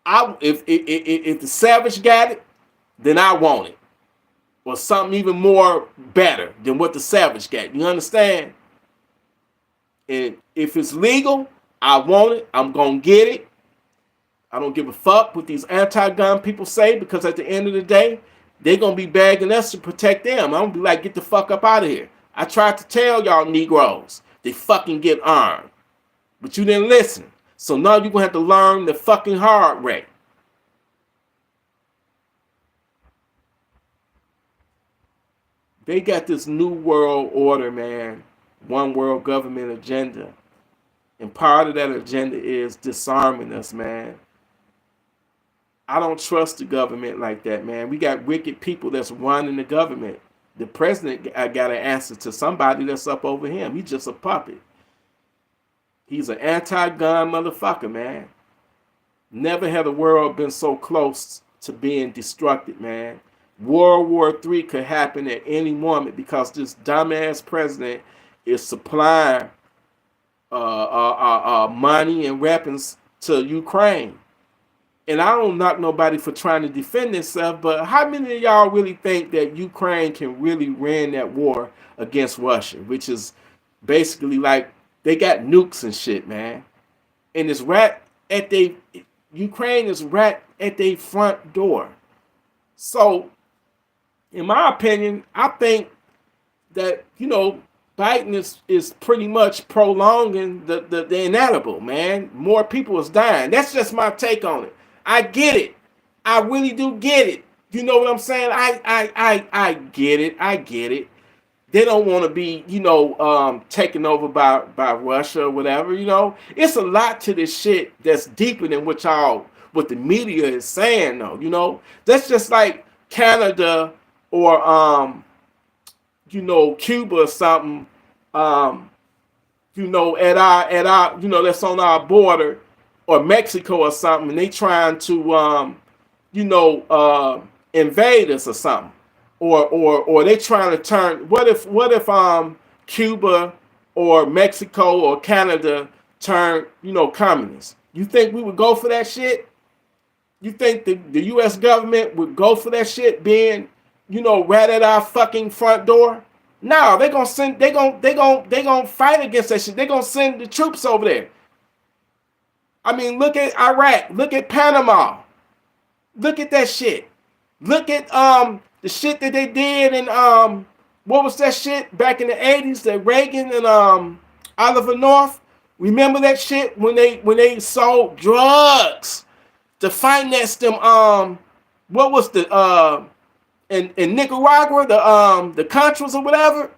If the savage got it, then I want it. Or something even more better than what the savage got. You understand? And if it's legal, I want it. I'm going to get it. I don't give a fuck what these anti-gun people say, because at the end of the day, they're going to be begging us to protect them. I'm going to be like, get the fuck up out of here. I tried to tell y'all Negroes, they fucking get armed. But you didn't listen. So now you're going to have to learn the fucking hard way. They got this new world order, man. One world government agenda. And part of that agenda is disarming us, man. I don't trust the government like that, man. We got wicked people that's running the government. The president got an answer to somebody that's up over him. He's just a puppet. He's an anti-gun motherfucker, man. Never had the world been so close to being destructed, man. World War III could happen at any moment because this dumbass president is supplying money and weapons to Ukraine. And I don't knock nobody for trying to defend itself, but how many of y'all really think that Ukraine can really win that war against Russia, which is basically like they got nukes and shit, man. And it's right at Ukraine is right at their front door. So, in my opinion, I think that, Biden is pretty much prolonging the inevitable, man. More people is dying. That's just my take on it. I get it. I really do get it. You know what I'm saying? I get it. I get it. They don't want to be, taken over by Russia or whatever, It's a lot to this shit that's deeper than what the media is saying, though, That's just like Canada or, Cuba or something, at our, that's on our border, or Mexico or something, and they trying to, invade us or something, or they trying to turn. What if Cuba or Mexico or Canada turn, communist? You think we would go for that shit? You think the U.S. government would go for that shit being, right at our fucking front door? No, they gonna fight against that shit. They gonna send the troops over there. I mean, look at Iraq. Look at Panama. Look at that shit. Look at the shit that they did in what was that shit back in the 80s that Reagan and Oliver North. Remember that shit when they sold drugs to finance them what was the in Nicaragua, the Contras or whatever.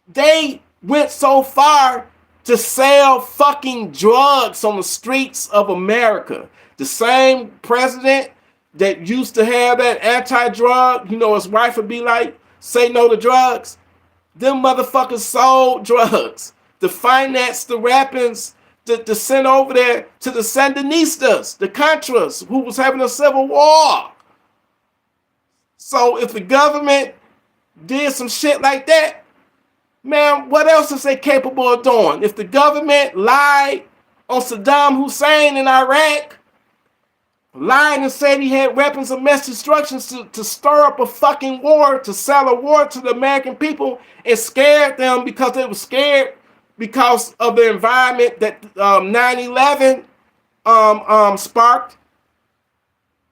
They went so far to sell fucking drugs on the streets of America. The same president that used to have that anti-drug, his wife would be like, say no to drugs. Them motherfuckers sold drugs to finance the rappings to send over there to the Sandinistas, the Contras, who was having a civil war. So if the government did some shit like that, man, what else is they capable of doing? If the government lied on Saddam Hussein in Iraq, Lying and said he had weapons of mass destruction to stir up a fucking war, to sell a war to the American people, and scared them because they were scared because of the environment that 9/11 sparked.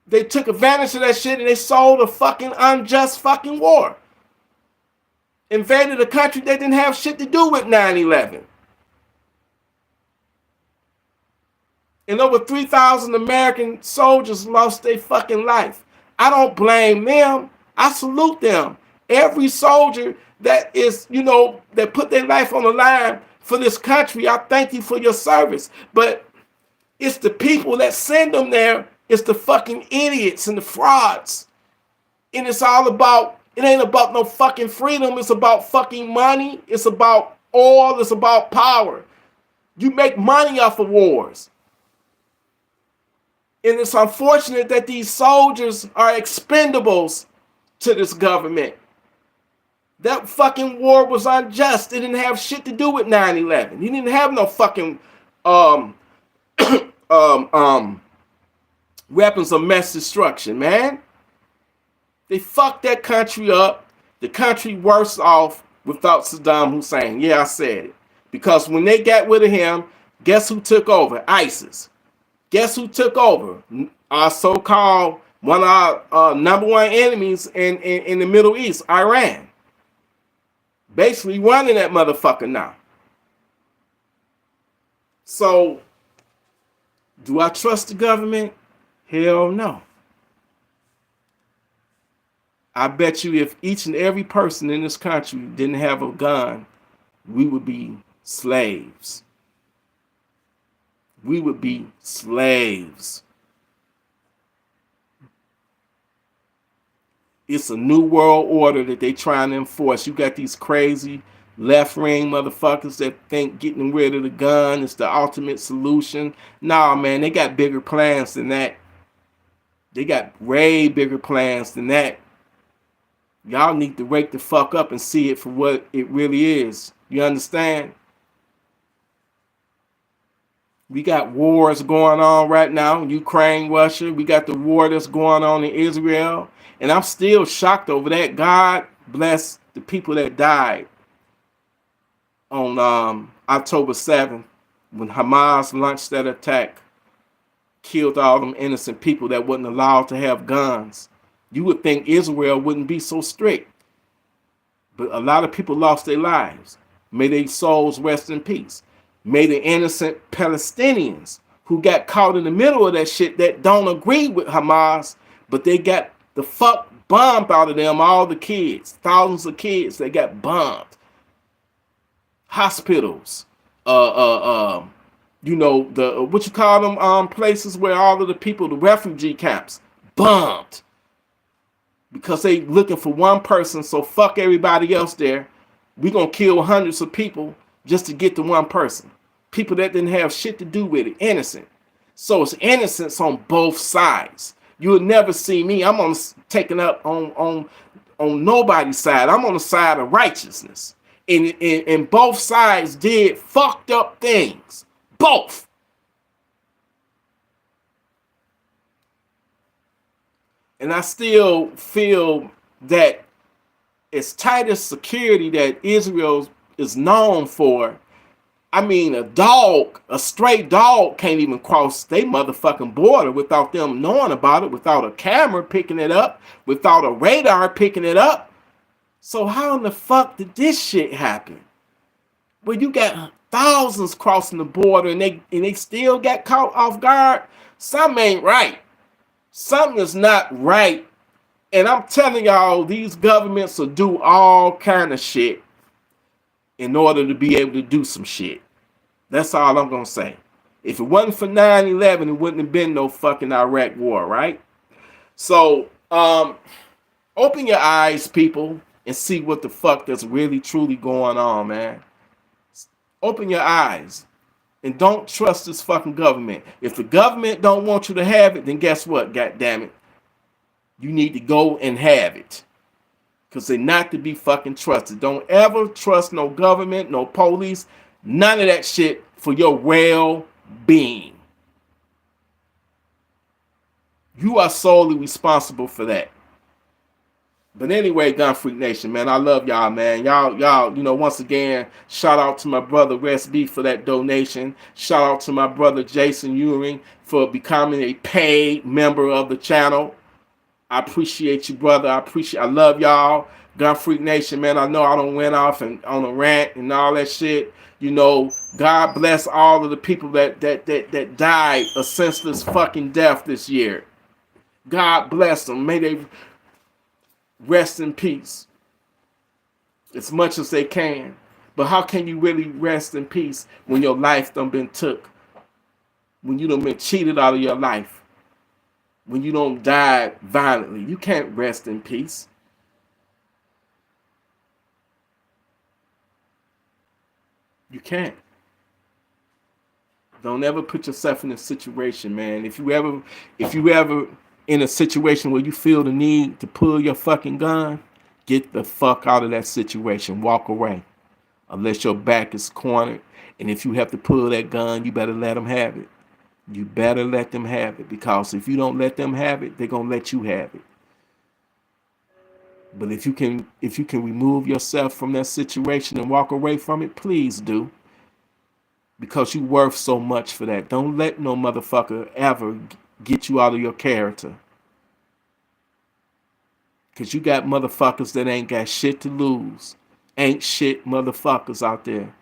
They took advantage of that shit and they sold a fucking unjust fucking war. Invaded a country that didn't have shit to do with 9/11. And over 3,000 American soldiers lost their fucking life. I don't blame them. I salute them. Every soldier that is, that put their life on the line for this country, I thank you for your service. But it's the people that send them there, it's the fucking idiots and the frauds. And it's all about, it ain't about no fucking freedom. It's about fucking money. It's about oil. It's about power. You make money off of wars. And it's unfortunate that these soldiers are expendables to this government. That fucking war was unjust. It didn't have shit to do with 9/11. You didn't have no fucking weapons of mass destruction, man. They fucked that country up. The country worse off without Saddam Hussein. Yeah, I said it. Because when they got rid of him, guess who took over? ISIS. Guess who took over? Our so-called one of our number one enemies in the Middle East, Iran. Basically running that motherfucker now. So, do I trust the government? Hell no. I bet you if each and every person in this country didn't have a gun, we would be slaves. We would be slaves. It's a new world order that they trying to enforce. You got these crazy left-wing motherfuckers that think getting rid of the gun is the ultimate solution. Nah, man, they got bigger plans than that. They got way bigger plans than that. Y'all need to wake the fuck up and see it for what it really is. You understand? We got wars going on right now, Ukraine, Russia. We got the war that's going on in Israel. And I'm still shocked over that. God bless the people that died on October 7th when Hamas launched that attack. Killed all them innocent people that wasn't allowed to have guns. You would think Israel wouldn't be so strict. But a lot of people lost their lives. May their souls rest in peace. May the innocent Palestinians who got caught in the middle of that shit that don't agree with Hamas, but they got the fuck bombed out of them, all the kids, thousands of kids that got bombed. Hospitals, what you call them places where all of the people, the refugee camps, bombed. Because they looking for one person, so fuck everybody else there. We gonna kill hundreds of people just to get to one person. People that didn't have shit to do with it, innocent. So it's innocence on both sides. You'll never see me. I'm on taking up on nobody's side. I'm on the side of righteousness. And both sides did fucked up things. Both. And I still feel that as tight as security that Israel is known for, I mean, a stray dog can't even cross their motherfucking border without them knowing about it, without a camera picking it up, without a radar picking it up. So how in the fuck did this shit happen? Well, you got thousands crossing the border and they still got caught off guard. Something ain't right. Something is not right. And I'm telling y'all, these governments will do all kind of shit in order to be able to do some shit. That's all I'm going to say. If it wasn't for 9/11, it wouldn't have been no fucking Iraq war, right? So, open your eyes, people, and see what the fuck that's really, truly going on, man. Open your eyes. And don't trust this fucking government. If the government don't want you to have it, then guess what, goddammit? You need to go and have it. Because they're not to be fucking trusted. Don't ever trust no government, no police, none of that shit for your well-being. You are solely responsible for that. But anyway, Gun Freak Nation, man, I love y'all, man. Y'all, once again, shout out to my brother Wes B for that donation. Shout out to my brother Jason Ewing for becoming a paid member of the channel. I appreciate you, brother. I love y'all. Gun Freak Nation, man. I know I don't went off and on a rant and all that shit. God bless all of the people that died a senseless fucking death this year. God bless them. May they rest in peace as much as they can. But how can you really rest in peace when your life done been took? When you done been cheated out of your life? When you don't die violently? You can't rest in peace. You can't. Don't ever put yourself in a situation, man. If you ever in a situation where you feel the need to pull your fucking gun, get the fuck out of that situation. Walk away. Unless your back is cornered. And if you have to pull that gun, you better let them have it. You better let them have it. Because if you don't let them have it, they're going to let you have it. But if you can remove yourself from that situation and walk away from it, please do. Because you worth so much for that. Don't let no motherfucker ever get you out of your character. Because you got motherfuckers that ain't got shit to lose. Ain't shit motherfuckers out there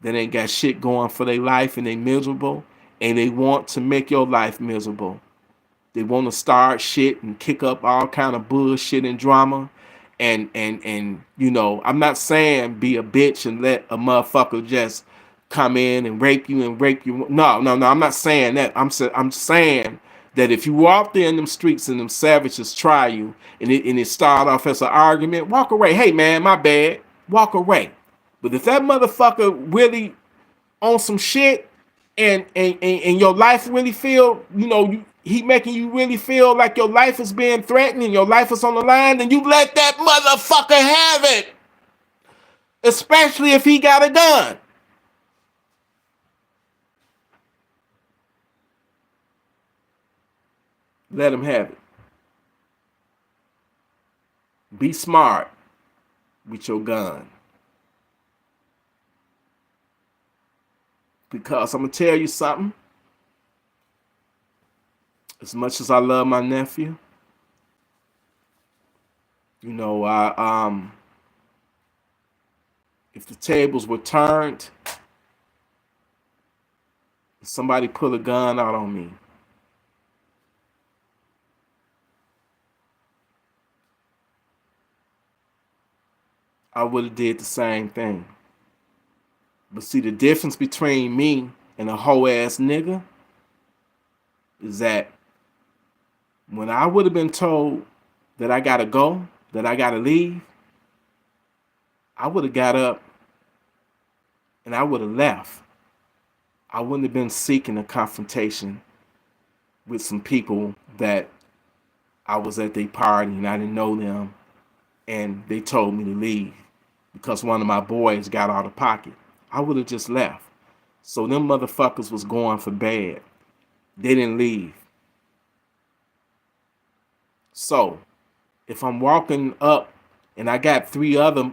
that ain't got shit going for their life and they miserable and they want to make your life miserable. They want to start shit and kick up all kind of bullshit and drama. And I'm not saying be a bitch and let a motherfucker just come in and rape you. No, I'm not saying that. I'm saying that if you walk there in them streets and them savages try you and it start off as an argument, walk away. Hey man, my bad. Walk away. But if that motherfucker really on some shit and your life really feel, he making you really feel like your life is being threatened and your life is on the line, then you let that motherfucker have it. Especially if he got a gun. Let him have it. Be smart with your gun. Because I'm going to tell you something. As much as I love my nephew, if the tables were turned, somebody pull a gun out on me, I would have did the same thing. But see, the difference between me and a hoe ass nigga is that when I would have been told that I gotta go, that I gotta leave, I would have got up and I would have left. I wouldn't have been seeking a confrontation with some people that I was at their party and I didn't know them and they told me to leave because one of my boys got out of pocket. I would have just left. So them motherfuckers was going for bad. They didn't leave. So if I'm walking up and I got three other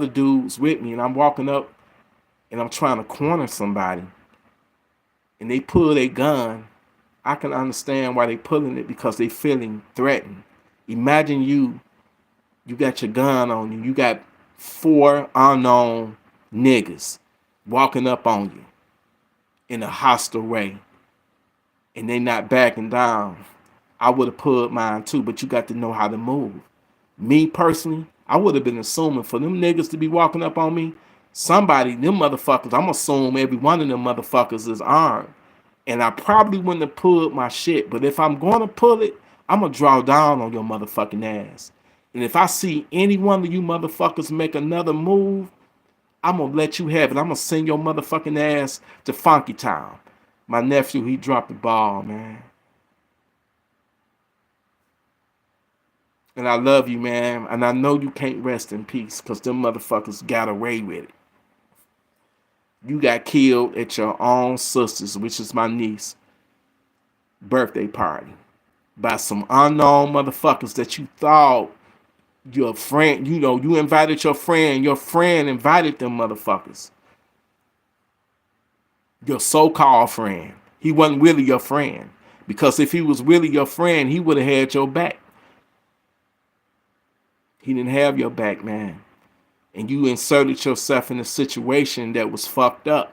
dudes with me and I'm walking up and I'm trying to corner somebody and they pull their gun, I can understand why they pulling it because they feeling threatened. Imagine you got your gun on you. You got 4 unknown niggas walking up on you in a hostile way and they not backing down. I would have pulled mine too, but you got to know how to move. Me personally, I would have been assuming for them niggas to be walking up on me, them motherfuckers, I'm assuming every one of them motherfuckers is armed. And I probably wouldn't have pulled my shit, but if I'm going to pull it, I'm going to draw down on your motherfucking ass. And if I see any one of you motherfuckers make another move, I'm going to let you have it. I'm going to send your motherfucking ass to Funky Town. My nephew, he dropped the ball, man. And I love you, man. And I know you can't rest in peace because them motherfuckers got away with it. You got killed at your own sister's, which is my niece, birthday party. by some unknown motherfuckers that you thought your friend, you invited your friend invited them motherfuckers. Your so-called friend. He wasn't really your friend. Because if he was really your friend, he would have had your back. He didn't have your back, man. And you inserted yourself in a situation that was fucked up.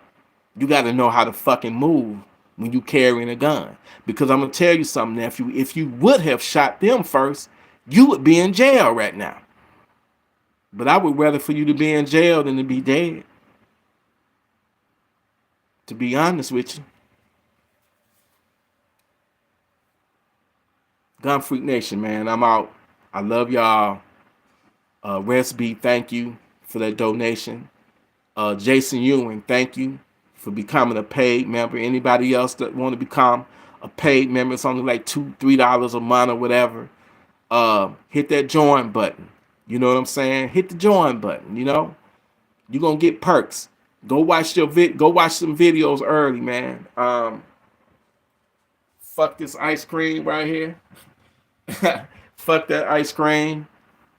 You got to know how to fucking move when you carrying a gun. Because I'm going to tell you something, nephew. If you would have shot them first, you would be in jail right now. But I would rather for you to be in jail than to be dead. To be honest with you. Gun Freak Nation, man. I'm out. I love y'all. Wes B, thank you for that donation. Jason Ewing, thank you for becoming a paid member. Anybody else that want to become a paid member, it's only like $2-3 a month or whatever. Hit that join button. You know what I'm saying? Hit the join button. You're gonna get perks. Go watch some videos early, man. Fuck this ice cream right here. Fuck that ice cream.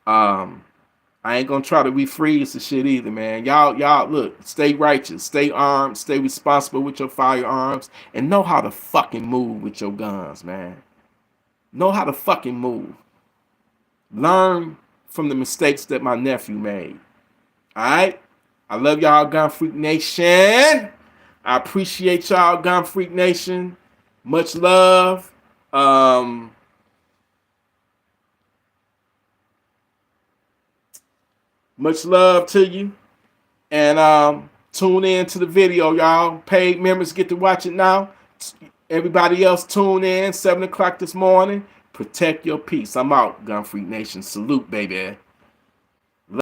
I ain't gonna try to refreeze the shit either, man. Y'all, look, stay righteous, stay armed, stay responsible with your firearms, and know how to fucking move with your guns, man. Know how to fucking move. Learn from the mistakes that my nephew made. Alright? I love y'all, Gun Freak Nation. I appreciate y'all, Gun Freak Nation. Much love. Much love to you. And tune in to the video, y'all. Paid members get to watch it now. Everybody else tune in 7 o'clock this morning. Protect your peace. I'm out, Gun Freak Nation. Salute, baby.